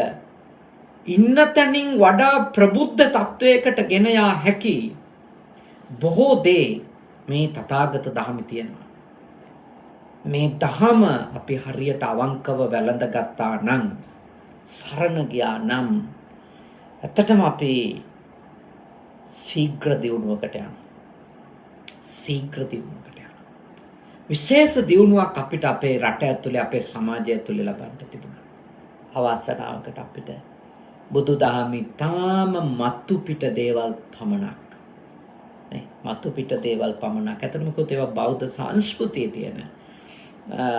ඉන්න තැනින් වඩා ප්‍රබුද්ධ තත්වයකට ගෙන යා හැකි බොහෝ දේ මේ තථාගත දහමේ තියෙනවා. මේ දහම අපි හරියට අවංකව වැළඳගත්තා නම් සරණ ගියා නම් ඇත්තටම අපි ශීඝ්‍ර දියුණුවකට යනවා. ශීඝ්‍ර දියුණුවකට යනවා. විශේෂ දියුණුවක් අපිට අපේ රට ඇතුලේ අපේ සමාජය ඇතුලේ ලබන්න තිබුණා. අවසනාවකට අපිට බුදුදහමේ තාම මතු පිට දේවල් පමණක් නේ මතු පිට දේවල් පමණක් ඇත්තටම කොහොත් ඒවා බෞද්ධ සංස්කෘතියේ තියෙන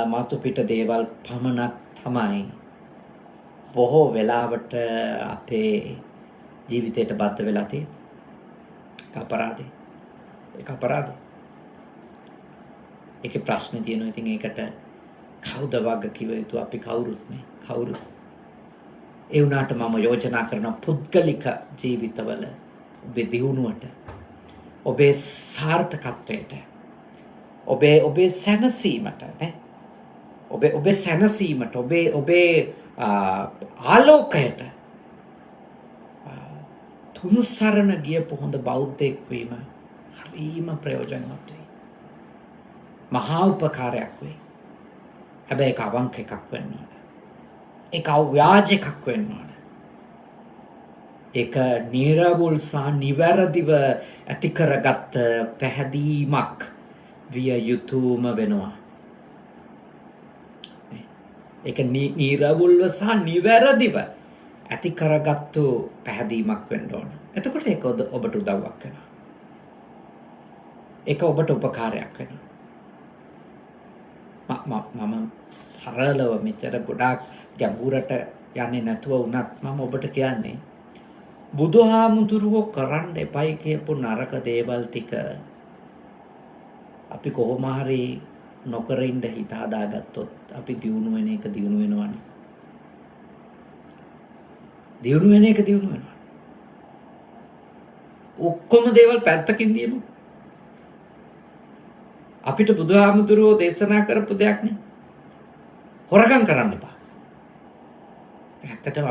මතු පිට දේවල් පමණක් තමයි බොහෝ වෙලාවට අපේ ජීවිතයට බද්ධ වෙලා තියෙන්නේ. ඒක අපරාධේ. ඒකේ ප්‍රශ්නේ තියෙනවා. ඉතින් ඒකට කවුද වග කිව යුතු? අපි කවුරුත් නේ. කවුරුත්. ඒ වුණාට මම යෝජනා කරන පුද්ගලික ජීවිතවල ඔබේ දියුණුවට, ඔබේ සාර්ථකත්වයට, ඔබේ සැනසීමට නේ. ඔබේ සැනසීමට, ඔබේ ආලෝකයට තුන්සරණ ගියපු හොඳ බෞද්ධයෙක් වීම හරිම ප්‍රයෝජනවත් වෙයි. මහා උපකාරයක් වෙයි. හැබැයි ඒක අවංක එකක් වෙන්න ඕන. ඒක අව්‍යාජ එකක් වෙන්න ඕන. ඒක නිර්වුල් සහ නිවැරදිව ඇති කරගත් පැහැදීමක් විය යුතුම වෙනවා. ඒක නිර්වුල්ව සහ නිවැරදිව ඇති කරගත්තු පැහැදීමක් වෙන්න ඕන. එතකොට ඒක ඔබට උදව්වක් වෙනවා. ඒක ඔබට උපකාරයක් වෙනවා. මම සරලව මෙච්චර ගොඩාක් ගැඹුරට යන්නේ නැතුව වුණත් මම ඔබට කියන්නේ බුදුහාමුදුරුවෝ කරන්න එපයි කියපු නරක දේවල් ටික අපි කොහොම හරි නොකර ඉඳ හිත හදාගත්තොත් අපි දියුණු වෙන එක දියුණු වෙනවනේ. දියුණු වෙන එක දියුණු වෙනවා. ඔක්කොම දේවල් පැත්තකින් දිනු. අපිට බුදුහාමුදුරුවෝ දේශනා කරපු දෙයක් නේ. හොරකම් කරන්න එපා. ඇත්තටම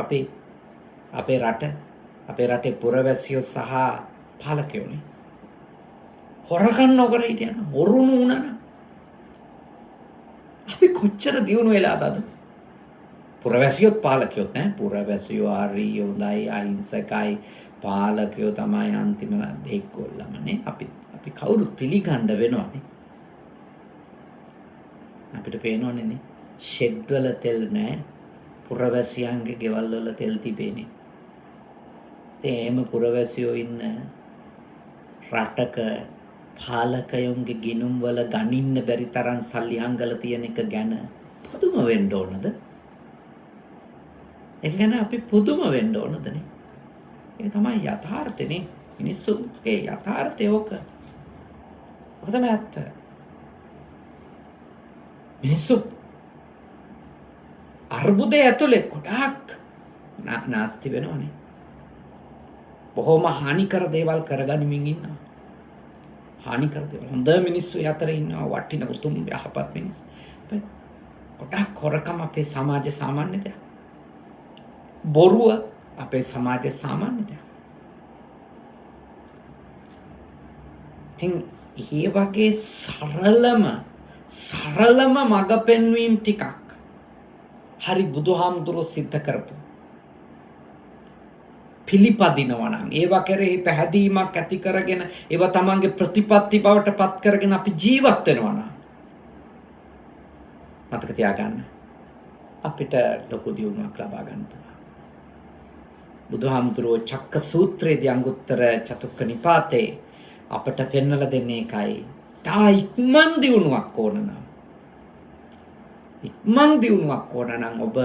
අපේ රටේ පුරවැසියෝ සහ පාලකයෝනේ හොරකම් නොකර හිටියන හොරුණු වුණා. අපි කොච්චර දියුණු වෙලාද? පුරවැසියොත් පාලකයොත් නෑ. පුරවැසියෝ හරි හොඳයි, අහිංසකයි. පාලකයෝ තමයි අන්තිම දෙක්කොල්ලමනේ. අපි කවුරුත් පිළිගන්න වෙනවනේ. අපිට පේනවනේ නේ ෂෙඩ් වල තෙල් නෑ, පුරවැසියන්ගේ ගෙවල් වල තෙල් තිබේනේ. එහෙම පුරවැසියෝ ඉන්න රටක පාලකයන්ගේ ගිනුම් වල ගනින්න බැරි තරම් සල්ලි හංගලා තියෙන එක ගැන පුදුම වෙන්න ඕනද? ඒක ගැන අපි පුදුම වෙන්න ඕනදනේ? ඒක තමයි යථාර්ථනේ. මිනිස්සුගේ යථාර්ථය ඕක. ඔක තමයි ඇත්ත. මිනිස්සු අර්බුදය ඇතුලේ ගොඩාක් නාස්ති වෙනවනේ. බොහොම හානිකර දේවල් කරගනිමින් ඉන්නවා. හානිකර දේවල්. හොඳ මිනිස්සු අතර ඉන්නවා, වටින උතුම් යහපත් මිනිස්සු. ගොඩාක් හොරකම් අපේ සමාජයේ සාමාන්‍ය දෙයක්. බොරුව අපේ සමාජයේ සාමාන්‍ය දෙයක්. ඉතින් මේ වගේ සරලම මඟ පෙන්වීම් ටිකක් හරි බුදුහාමුදුරුවෝ සිද්ධ කරපු පිළිපදිනවා නම් ඒවා කෙරෙහි පැහැදීමක් ඇති කරගෙන ඒවා තමන්ගේ ප්‍රතිපත්ති බවට පත් කරගෙන අපි ජීවත් වෙනවා නම් මතක තියාගන්න අපිට ලොකු දියුණුවක් ලබා ගන්න පුළුවන්. බුදුහාමුදුරුවෝ චක්ක සූත්‍රයේදී අංගුත්තර චතුක්ක නිපාතේ අපට පෙන්වලා දෙන්නේ එකයි. තා ඉක්මන් දියුණුවක් ඕන නම් ඔබ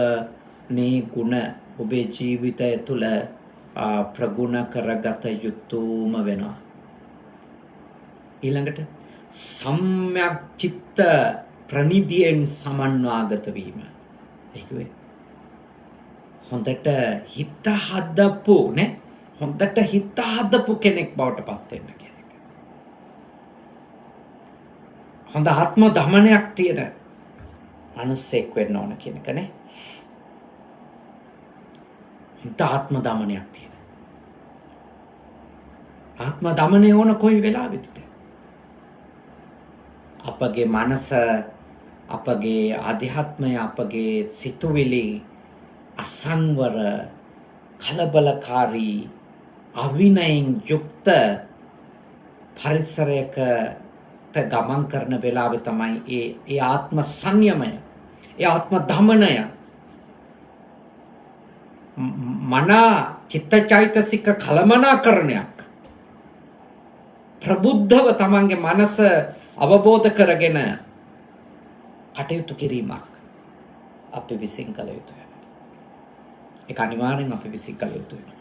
මේ ගුණ ඔබේ ජීවිතය තුළ ප්‍රගුණ කරගත යුතුම වෙනවා. ඊළඟට සම්‍යක් චිත්ත ප්‍රනිධියෙන් සමන්වාගත වීම. ඒකේ හොඳට හිත හදපු කෙනෙක් බවට පත් වෙන්න කෙනෙක්. හොඳ ආත්ම දමනයක් තියෙන මිනිසෙක් වෙන්න ඕන කියන එක නේ. හොඳ ආත්ම දමනයක් තියෙන. ආත්ම දමනය ඕන කොයි වෙලාවෙද? අපගේ මනස අපගේ ආධ්‍යාත්මය අපගේ සිතුවිලි අසංවර කලබලකාරී අවිනයෙන් යුක්ත පරිසරයකට ගමන් කරන වෙලාවේ තමයි ඒ ආත්ම සංයමය, ඒ ආත්ම දමනය මනා චිත්තචෛතසික කලමනාකරණයක් ප්‍රබුද්ධව තමන්ගේ මනස අවබෝධ කරගෙන කටයුතු කිරීමක් අපි විසින් කළ යුතුයි. ඒක අනිවාර්යෙන් අපි විසින් කළ යුතුයි.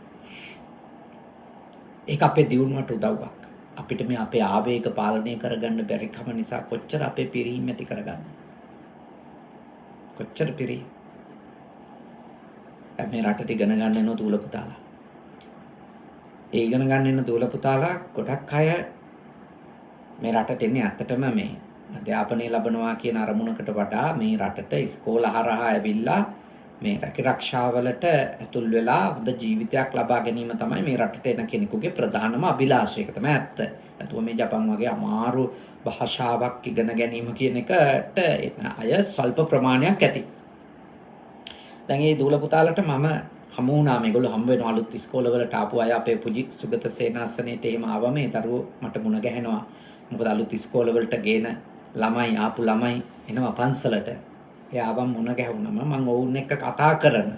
ඒක අපේ දියුණුවට උදව්වක්. අපිට මේ අපේ ආවේග පාලනය කරගන්න බැරි කම නිසා කොච්චර අපේ පිරීම ඇති කරගන්න. කොච්චර පිරීම. මේ රටට ඉගෙන ගන්න එන දූල පුතාලා. ඒ ඉගෙන ගන්න එන දූල පුතාලා ගොඩක් අය මේ රටට එන්නේ ඇත්තටම මේ අධ්‍යාපනය ලබනවා කියන අරමුණකට වඩා මේ රටට ඉස්කෝල හරහා ඇවිල්ලා මේ රැකිරක්ෂාවලට ඇතුල් වෙලා හොඳ ජීවිතයක් ලබා ගැනීම තමයි මේ රටට එන කෙනෙකුගේ ප්‍රධානම අභිලාෂය. ඒක තමයි ඇත්ත. නැතුව මේ ජපන් වගේ අමාරු භාෂාවක් ඉගෙන ගැනීම කියන එකට එන අය ස්වල්ප ප්‍රමාණයක් ඇති. දැන් මේ දූල පුතාලට මම හමු වුණා. මේගොල්ලෝ හම්බ වෙන අලුත් ඉස්කෝලවලට ආපු අය අපේ පුජි සුගත සේනාසනේට එහෙම ආවම මේ දරුවෝ මට මුණ ගැහෙනවා. මොකද අලුත් ඉස්කෝලවලට ගේන ළමයි ආපු ළමයි එනවා පන්සලට. එයාවම මුණ ගැහුණම මම ඔවුන් එක්ක කතා කරන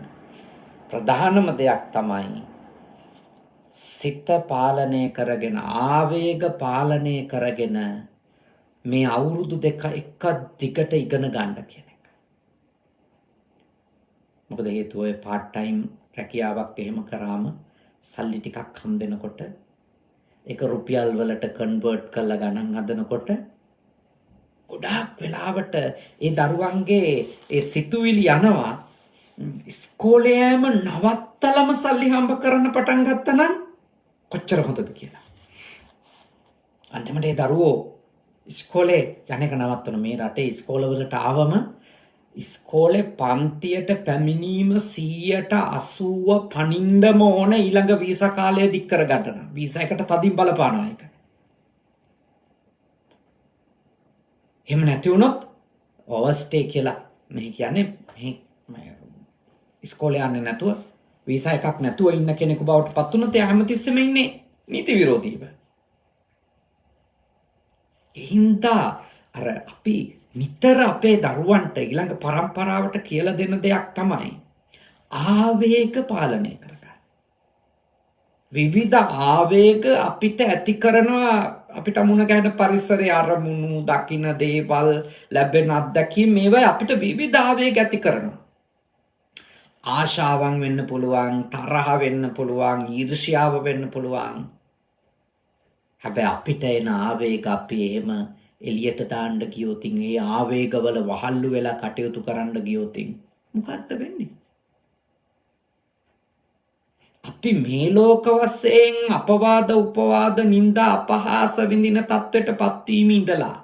ප්‍රධානම දෙයක් තමයි සිත පාලනය කරගෙන ආවේග පාලනය කරගෙන මේ අවුරුදු දෙක එක දිගට ඉගෙන ගන්න කියන එක. මොකද හේතුව ඔය පාර්ට් ටයිම් රැකියාවක් එහෙම කරාම සල්ලි ටිකක් හම්බෙනකොට ඒක රුපියල් වලට කන්වර්ට් කරලා ගණන් හදනකොට ගොඩාක් වෙලාවට ඒ දරුවන්ගේ ඒ සිතුවිලි යනවා ඉස්කෝලේම නවත්තලම සල්ලි හම්බ කරන්න පටන් ගත්තා නම් කොච්චර හොඳද කියලා. අන්තිමට ඒ දරුවෝ ඉස්කෝලේ යන එක නවත්තන මේ රටේ ඉස්කෝලවලට ආවම ඉස්කෝලේ පන්තියට පැමිණීම 180 පනින්නම ඕන ඊළඟ වීසා කාලය දික් කර ගන්න. වීසා එකට තදින් බලපානවා ඒක. එහෙම නැති වුණොත් ඕවර්ස්ටේ කියලා මේ කියන්නේ මේ ඉස්කෝලේ යන්නේ නැතුව වීසා එකක් නැතුව ඉන්න කෙනෙකු බවට පත් වුණොත් එයා හැමතිස්සෙම ඉන්නේ නීති විරෝධීව. එහින්දා අර අපි නිතර අපේ දරුවන්ට ඊළඟ පරම්පරාවට කියලා දෙන දෙයක් තමයි ආවේග පාලනය කරගන්න. විවිධ ආවේග අපිට ඇති කරනවා අපිට මුණ ගැහෙන පරිසරයේ අරමුණු දකින්න දේවල් ලැබෙන අත්දැකීම් මේවා අපිට විවිධ ආවේග ඇති කරනවා. ආශාවන් වෙන්න පුළුවන්, තරහ වෙන්න පුළුවන්, ඊර්ෂ්‍යාව වෙන්න පුළුවන්. හැබැයි අපිට එන ආවේග අපි එහෙම එළියට දාන්න ගියොත් ඒ ආවේගවල වහල්ලු වෙලා කටයුතු කරන්න ගියොත් මොකක්ද වෙන්නේ? අපි මේ ලෝක වශයෙන් අපවාද උපවාද නිന്ദා අපහාස විඳින තත්ත්වයට පත්වීම ඉඳලා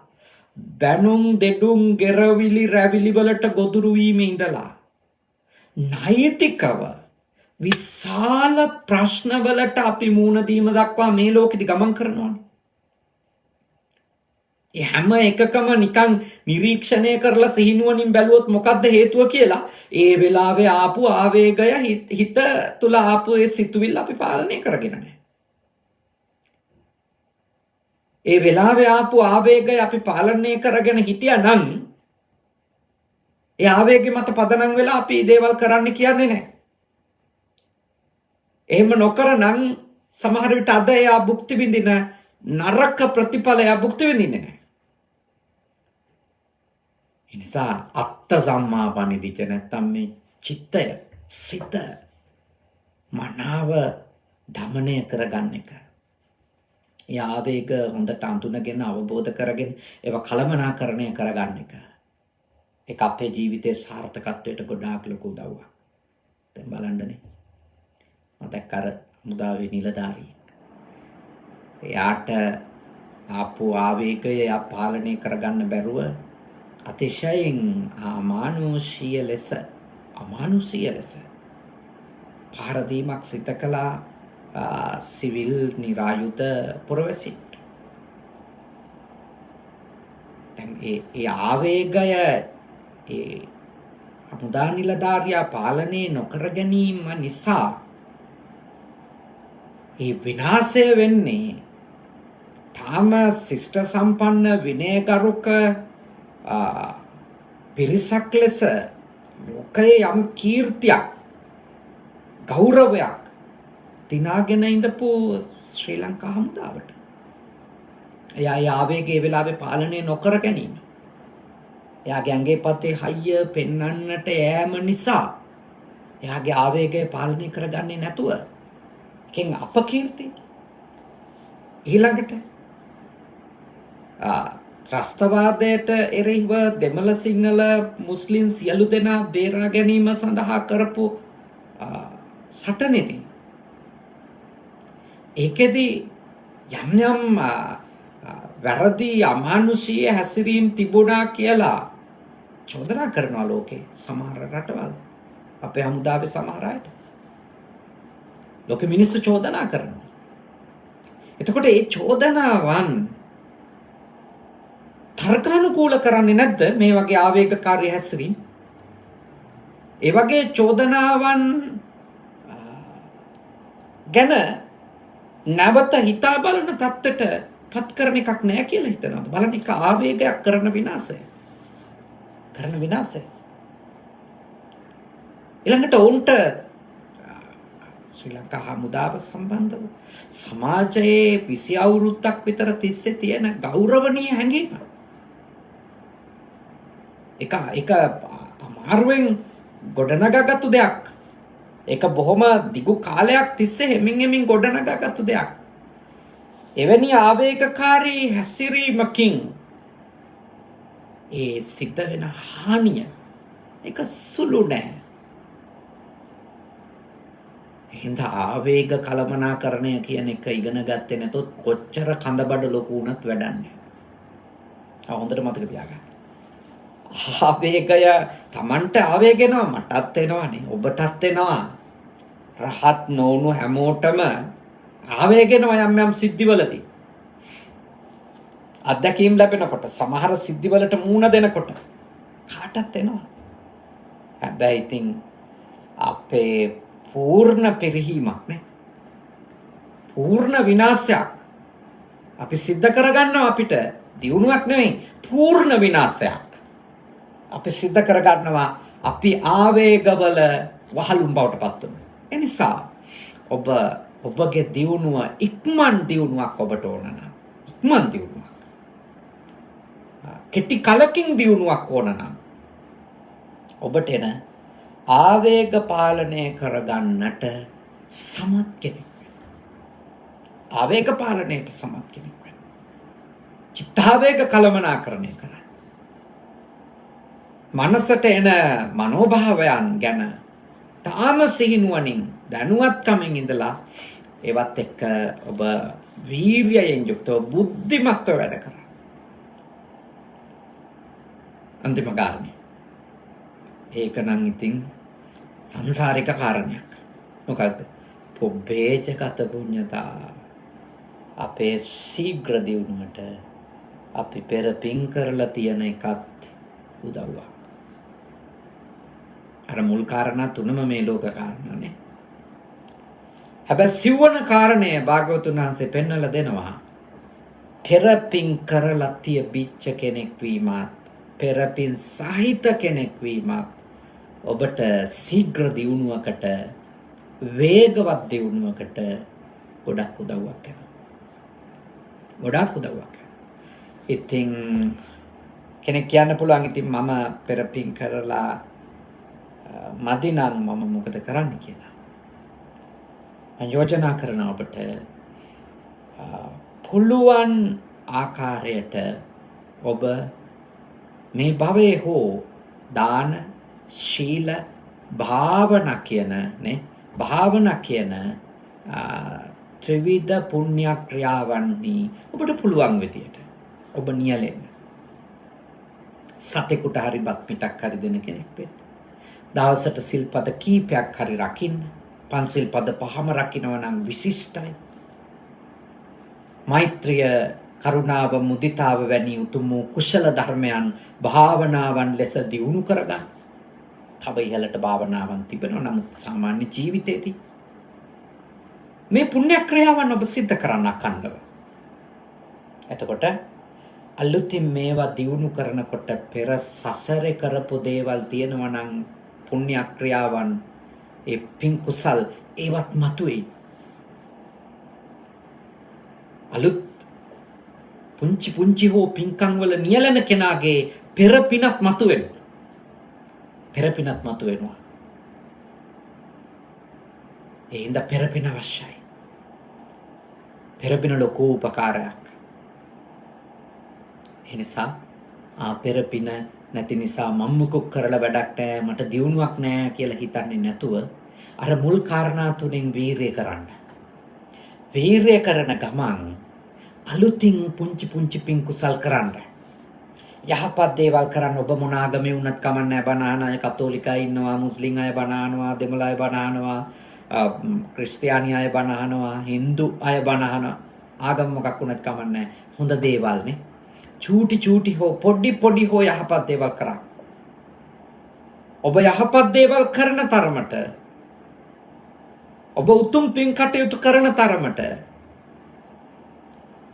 බැනුම් දෙඩුම් ගෙරවිලි රැවිලි වලට ගොදුරු වීම ඉඳලා නෛතිකව විශාල ප්‍රශ්නවලට අපි මුහුණ දීම දක්වා මේ ලෝකෙදි ගමන් කරනවානේ. ඒ හැම එකකම නිකන් නිරීක්ෂණය කරලා සිහිනුවණින් බැලුවොත් මොකද්ද හේතුව කියලා ඒ වෙලාවේ ආපු ආවේගය හිත තුල ආපු ඒ සිතුවිල්ල අපි පාලනය කරගෙන නැහැ. ඒ වෙලාවේ ආපු ආවේගය අපි පාලනය කරගෙන හිටියානම් ඒ ආවේගෙ මත පදනම් වෙලා අපි දේවල් කරන්න කියන්නේ නැහැ. එහෙම නොකරනම් සමහර විට අද එයා භුක්ති විඳින නරක ප්‍රතිඵලය භුක්ති විඳින්නේ නැහැ. ඒ නිසා අත්ත සම්මාපනිදිච නැත්තම් මේ චිත්තය සිත මනාව දමනය කරගන්න එක. ඒ ආවේග හොඳට අඳුනගෙන අවබෝධ කරගෙන ඒවා කළමනාකරණය කරගන්න එක. ඒක අපේ ජීවිතයේ සාර්ථකත්වයට ගොඩාක් ලොකු උදව්වක්. දැන් බලන්නනේ. මතක් කර මුදාවේ නිලධාරියෙක්. එයාට ආපු ආවේගය එයා පාලනය කරගන්න බැරුව අතිශයින් අමානුෂීය ලෙස පාරදීමක් සිත කළා සිවිල් නිරායුධ පුරවැසිට. දැන් ඒ ආවේගය ඒ හමුදා නිලධාරියා පාලනය නොකර ගැනීම නිසා ඒ විනාශය වෙන්නේ තාම ශිෂ්ට සම්පන්න විනයගරුක පිරිසක් ලෙස ලෝකයේ යම් කීර්තියක් ගෞරවයක් දිනාගෙන ඉඳපු ශ්‍රී ලංකා හමුදාවට එයා ආවේගයේ වෙලාවේ පාලනය නොකර ගැනීම එයාගේ ඇඟේ පතේ හයිය පෙන්වන්නට යෑම නිසා එයාගේ ආවේගය පාලනය කරගන්නේ නැතුව එකෙන් අපකීර්ති ඊළඟට ත්‍රස්තවාදයට එරෙහිව දෙමළ සිංහල මුස්ලිම් සියලු දෙනා බේරා ගැනීම සඳහා කරපු සටනේදී ඒකෙදි යම් යම් වැරදි අමානුෂීය හැසිරීම් තිබුණා කියලා චෝදනා කරනවා ලෝකේ සමහර රටවල් අපේ හමුදාවේ සමහර අයට ලෝකෙ මිනිස්සු චෝදනා කරනවා. එතකොට මේ චෝදනාවන් තර්කානුකූල කරන්නේ නැද්ද මේ වගේ ආවේගකාරී හැසිරීම්? ඒ වගේ චෝදනාවන් ගැන නැවත හිතා බලන තත්ත්වයට පත් කරන එකක් නෑ කියලා හිතනවා. බලන්න එක ආවේගයක් කරන විනාශය. ඊළඟට උන්ට ශ්‍රී ලංකා හමුදාව සම්බන්ධව සමාජයේ 20 අවුරුද්දක් විතර තිස්සේ තියෙන ගෞරවනීය හැඟීම. එක අමාරුවෙන් ගොඩනගාගත්තු දෙයක්. ඒක බොහොම දිගු කාලයක් තිස්සේ හෙමින් ගොඩනගාගත්තු දෙයක්. එවැනි ආවේගකාරී හැසිරීමකින් ඒ සිද්ධ වෙන හානිය ඒක සුළු නෑ. හින්ද ආවේග කළමනාකරණය කියන එක ඉගෙන ගත්තේ නැතොත් කොච්චර කඳබඩ ලොකු වුණත් වැඩක් නෑ. හොඳට මතක තියාගන්න. ආවේගය Tamanට ආවේග එනවා මටත් එනවානේ ඔබටත් එනවා. රහත් නොවුණු හැමෝටම ආවේග එනවා යම් සිද්ධිවලදී. අත්දැකීම් ලැබෙනකොට සමහර සිද්ධිවලට මූණ දෙනකොට කාටත් එනවා. හැබැයි ඉතින් අපේ පූර්ණ පෙරහීමක් නේ. පූර්ණ විනාශයක් අපි සිද්ධ කරගන්නවා. අපිට දියුණුවක් නෙවෙයි පූර්ණ විනාශයක් අපි සිද්ධ කරගන්නවා. අපි ආවේගවල වහලුම් බවට පත් වෙනවා. ඒ නිසා ඔබගේ දියුණුව ඉක්මන් දියුණුවක් ඔබට ඕන නම් ඉක්මන් දියුණුවක් කෙටි කලකින් දියුණුවක් ඕන නම් ඔබට එන ආවේග පාලනය කරගන්නට සමත් කෙනෙක් වෙන්න. ආවේග පාලනයට සමත් කෙනෙක් වෙන්න. චිත්තාවේග කළමනාකරණය කරන්න. මනසට එන මනෝභාවයන් ගැන තාම සිහිනුවණින් දැනුවත්කමින් ඉඳලා ඒවත් එක්ක ඔබ වීර්යයෙන් යුක්තව බුද්ධිමත්ව වැඩ කරන්න. අන්තිම කාරණය ඒක නම් ඉතින් සංසාරික කාරණයක්. මොකද්ද? පොබ්බේජගත පුඤ්ඤතා. අපේ ශීඝ්‍ර දියුණුවට අපි පෙර පින් කරලා තියෙන එකත් උදව්වක්. අර මුල් කාරණා තුනම මේ ලෝක කාරණානේ. හැබැයි සිව්වන කාරණය භාග්‍යවතුන් වහන්සේ පෙන්වලා දෙනවා. පෙර පින් කරලා තියපිච්ච කෙනෙක් වීමත් පෙර පින් සහිත කෙනෙක් වීමත් ඔබට ශීඝ්‍ර දියුණුවකට වේගවත් දියුණුවකට ගොඩක් උදව්වක් කරනවා. ඉතින් කෙනෙක් කියන්න පුළුවන් ඉතින් මම පෙර පින් කරලා මදි නම් මම මොකද කරන්න කියලා. මම යෝජනා කරනවා ඔබට පුළුවන් ආකාරයට ඔබ මේ භවයේ හෝ දාන ශීල භාවනා කියන ත්‍රිවිධ පුණ්‍ය ක්‍රියාවන්හි ඔබට පුළුවන් විදියට ඔබ නියැලෙන්න. සතෙකුට හරි බත් පිටක් හරි දෙන කෙනෙක් වෙන්න. දවසට සිල්පද කීපයක් හරි රකින්න. පන්සිල් පද 5ම රකින්නවා නම් විශිෂ්ටයි. මෛත්‍රිය කරුණාව මුදිතාව වැනි උතුම් වූ කුශල ධර්මයන් භාවනාවන් ලෙස දියුණු කරගන්න. තව ඉහළට භාවනාවන් තිබෙනවා. නමුත් සාමාන්‍ය ජීවිතයේදී මේ පුණ්‍ය ක්‍රියාවන් ඔබ සිද්ධ කරන්න අකණ්ඩව. එතකොට අලුතින් මේවා දියුණු කරනකොට පෙර සසරේ කරපු දේවල් තියෙනවා නම් පුණ්‍ය ක්‍රියාවන් ඒ පින් කුසල් ඒවත් මතුවේ. අලුත් පුංචි පුංචි හෝ පින්කම් වල නියැලෙන කෙනාගේ පෙර පිනක් මතුවෙන. පෙර පිනක් මතුවෙනවා. ඒ හින්දා පෙර පින අවශ්‍යයි. පෙර පින ලොකු උපකාරයක්. ඒ නිසා පෙර පින නැති නිසා මම මුකුත් කරලා වැඩක් නැහැ, මට දියුණුවක් නැහැ කියලා හිතන්නේ නැතුව අර මුල් කාරණා තුනෙන් වීරිය කරන්න. වීරිය කරන ගමන් අලුතින් පුංචි පුංචි පින් කුසල් කරන්න. යහපත් දේවල් කරන්න. ඔබ මොන ආගමේ වුණත් කමක් නැහැ. බණ අහන අය කතෝලික අය ඉන්නවා, මුස්ලිම් අය බණ අහනවා, දෙමළ අය බණ අහනවා, ක්‍රිස්තියානි අය බණ අහනවා, හින්දු අය බණ අහනවා. ආගම මොකක් වුණත් කමක් නැහැ. හොඳ දේවල් නේ. චූටි හෝ පොඩි හෝ යහපත් දේවල් කරා. ඔබ යහපත් දේවල් කරන තරමට, ඔබ උතුම් පින් කටයුතු කරන තරමට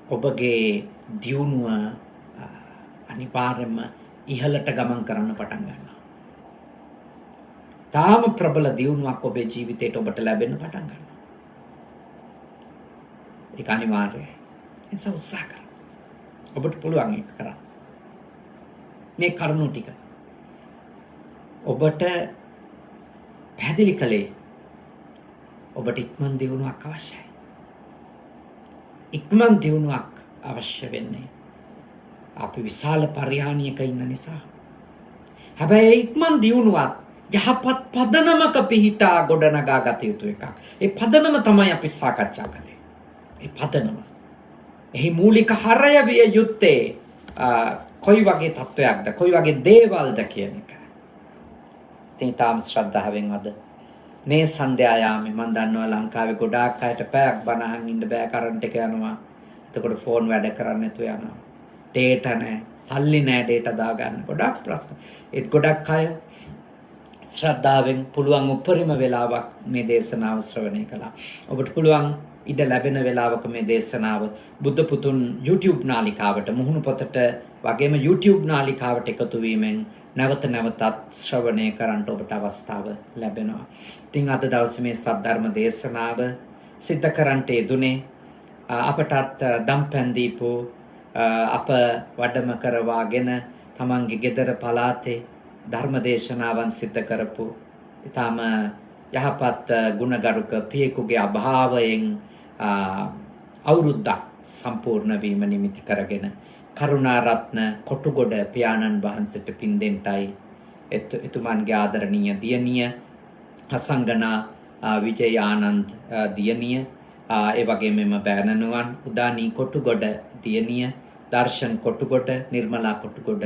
ඔබගේ දියුණුව අනිවාර්යයෙන්ම ඉහළට ගමන් කරන්න පටන් ගන්නවා. තාම ප්‍රබල දියුණුවක් ඔබේ ජීවිතේට ඔබට ලැබෙන්න පටන් ගන්නවා. ඒක අනිවාර්යයි. ඒක උත්සාහ කරන්න. ඔබට පුළුවන් ඒක කරන්න. මේ කරුණු ටික ඔබට පැහැදිලි කළේ ඔබට ඉක්මන් දියුණුවක් අවශ්‍යයි. ඉක්මන් දියුණුවක් අවශ්‍ය වෙන්නේ අපි විශාල පරිහානියක ඉන්න නිසා. හැබැයි ඉක්මන් දියුණුවත් යහපත් පදනමක පිහිටා ගොඩනගා ගත යුතු එකක්. ඒ පදනම තමයි අපි සාකච්ඡා කළේ. ඒ පදනම. එහි මූලික හරය විය යුත්තේ කොයි වගේ තත්වයක්ද, කොයි වගේ දේවල්ද කියන එක. ඉතින් තාම ශ්‍රද්ධාවෙන් අද මේ සන්ධ්‍යායාමේ මම දන්නවා ලංකාවේ ගොඩාක් අයට පැයක් බණ අහන් ඉන්න බෑ, කරන්ට් එක යනවා. එතකොට ෆෝන් වැඩ කරන්නේ නැතුව යනවා. ඩේටා නැහැ, සල්ලි නැහැ ඩේටා දාගන්න. ගොඩක් ප්‍රශ්න. ඒත් ගොඩක් අය ශ්‍රද්ධාවෙන් පුළුවන් උපරිම වෙලාවක් මේ දේශනාව ශ්‍රවණය කළා. ඔබට පුළුවන් ඉඩ ලැබෙන වෙලාවක මේ දේශනාව බුද්ධ පුතුන් YouTube නාලිකාවට, මුහුණු පොතට වගේම YouTube නාලිකාවට එකතු වීමෙන් නැවත නැවතත් ශ්‍රවණය කරන්න ඔබට අවස්ථාව ලැබෙනවා. ඉතින් අද දවසේ මේ සද්ධර්ම දේශනාව සිද්ධ කරන්නට යෙදුනේ අපටත් දම්පැන් දීපු අප වඩම කරවාගෙන තමන්ගේ ගෙදර පළාතේ ධර්ම දේශනාවන් සිද්ධ කරපු ඊටම යහපත් ගුණගරුක පියෙකුගේ අභාවයෙන් අවුරුද්දක් සම්පූර්ණ වීම නිමිති කරගෙන කරුණාරත්න කොටුගොඩ පියාණන් වහන්සේට පින් දෙන්නයි එතුමන්ගේ ආදරණීය දියණිය අසංගනා විජයානන්ද දියණිය, ඒ වගේම මෙම බෑනනුවන් උදානී කොටුගොඩ දියණිය, දර්ශන් කොටුගොඩ, නිර්මලා කොටුගොඩ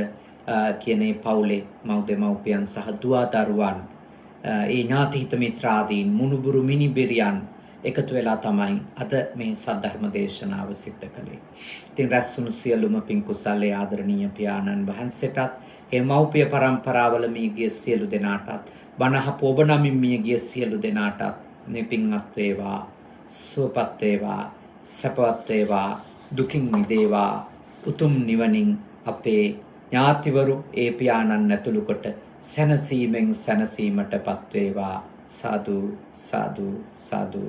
කියන මේ පවුලේ මව් දෙමව්පියන් සහ දුවා දරුවන්, ඒ ඥාති හිත මිත්‍රාදීන්, මුණුබුරු මිනිබිරියන් එකතු වෙලා තමයි අද මේ සද්ධර්ම දේශනාව සිද්ධ කළේ. ඉතින් රැස්වුණු සියලුම පින් කුසලයේ ආදරණීය පියාණන් වහන්සේටත්, ඒ මව්පිය පරම්පරාවල මියගිය සියලු දෙනාටත්, බණහප ඔබ නමින් මියගිය සියලු දෙනාටත් මේ පින්වත් වේවා, සුවපත් වේවා, සපවත් වේවා, දුකින් මිදේවා, උතුම් නිවනින් අපේ ඥාතිවරු ඒ පියාණන් ඇතුළු කොට සැනසීමෙන් සැනසීමටපත් වේවා. සාදු සාදු සාදු.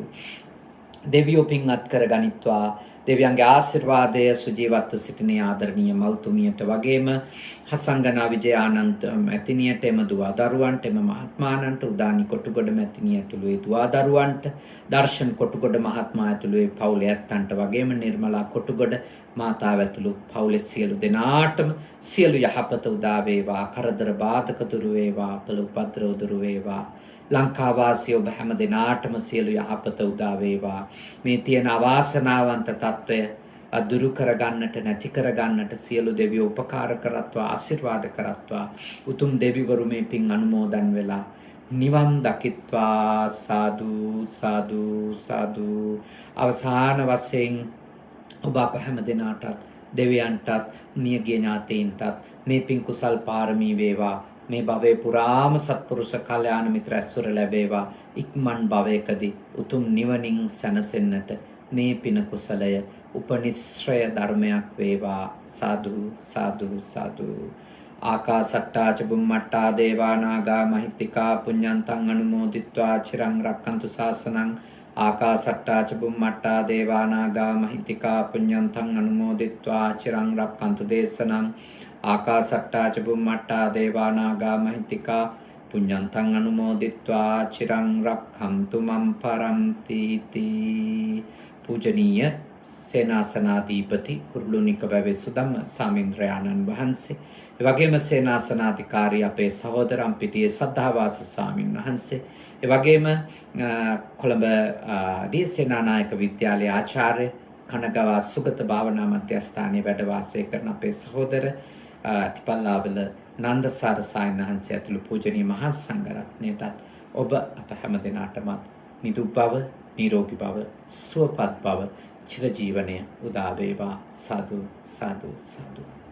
දෙවියෝ පින් අත් කර ගනිත්වා. දෙවියන්ගේ ආශිර්වාදය සුජීවත්ව සිටින ආදරණීය මෞතුමියට වගේම හසංගනා විජයානන්ත මැතිණියට, එම දුවා දරුවන්ට, එම මහත්මාණන්ට, උදානි කොටුගොඩ මැතිණිය ඇතුළු ඒ දුවා දරුවන්ට, දර්ශන් කොටුගොඩ මහත්මයා ඇතුළු ඒ පවුලේ ඇත්තන්ට වගේම නිර්මලා කොටුගොඩ මාතාව ඇතුළු පවුලේ සියලු දෙනාටම සියලු යහපත උදා වේවා, කරදර බාධක දුරු වේවා, අපල උපද්‍රව දුරු වේවා. ලංකාවාසී ඔබ හැම දෙනාටම සියලු යහපත උදා වේවා. මේ තියෙන අවාසනාවන්ත తত্ত্বය දුරු කරගන්නට, නැති කරගන්නට සියලු දෙවියෝ උපකාර කරත්වා, ආශිර්වාද කරත්වා. උතුම් දෙවිවරු මේ පින් අනුමෝදන් වෙලා නිවන් දකිත්වා. සාදු සාදු සාදු. අවසාන වශයෙන් ඔබ අප හැම දෙනාටත් දෙවියන්ටත් මියගිය ඥාතීන්ටත් මේ පින් කුසල් පාරමී වේවා. මේ භවයේ පුරාම සත්පුරුෂ කල්යාණ මිත්‍ර ඇසුර ලැබේවා. ඉක්මන් භවයකදී උතුම් නිවනින් සැනසෙන්නට මේ පින කුසලය උපනිශ්‍රය ධර්මයක් වේවා. සාදු සාදු සාදු. ආකාසට්ටා ච බුම්මට්ටා දේවා නාග මහිත්‍තිකා පුඤ්ඤන්තං අනුමෝදිත්වා චිරං රක්ඛන්තු ශාසනං. ආකාසට්ටා ච බුම්මට්ටා දේවා නාග මහිත්‍තිකා පුඤ්ඤන්තං අනුමෝදිත්වා චිරං රක්ඛන්තු දේශනං. ආකාසට්ටා ච බුම්මට්ටා දේවා නාග මහිත්‍තිකා පුඤ්ඤන්තං අනුමෝදිත්වා චිරං රක්ඛන්තු මම් පරන්ති තී. පූජනීය සේනාසනාධිපති කුරුළුනික වැවේ සුදම්ම සාමින්ද්‍රයාණන් වහන්සේ, එවැගේම සේනාසනාධිකාරී අපේ සහෝදර අම්පිටියේ සද්ධාවාස ස්වාමින් වහන්සේ, එවැගේම කොළඹ ඩී.සේනානායක විද්‍යාලයේ ආචාර්ය කනගවා සුගත භාවනා මධ්‍යස්ථානයේ වැඩ වාසය කරන අපේ සහෝදර තිපල්ලාවල නන්දසාර සායන වහන්සේ ඇතුළු පූජනීය මහා සංඝරත්නයටත් ඔබ අප හැම දෙනාටම නිදුක් බව, නිරෝගී බව, සුවපත් බව, චිරජීවනය උදා වේවා. සාදු සාදු සාදු.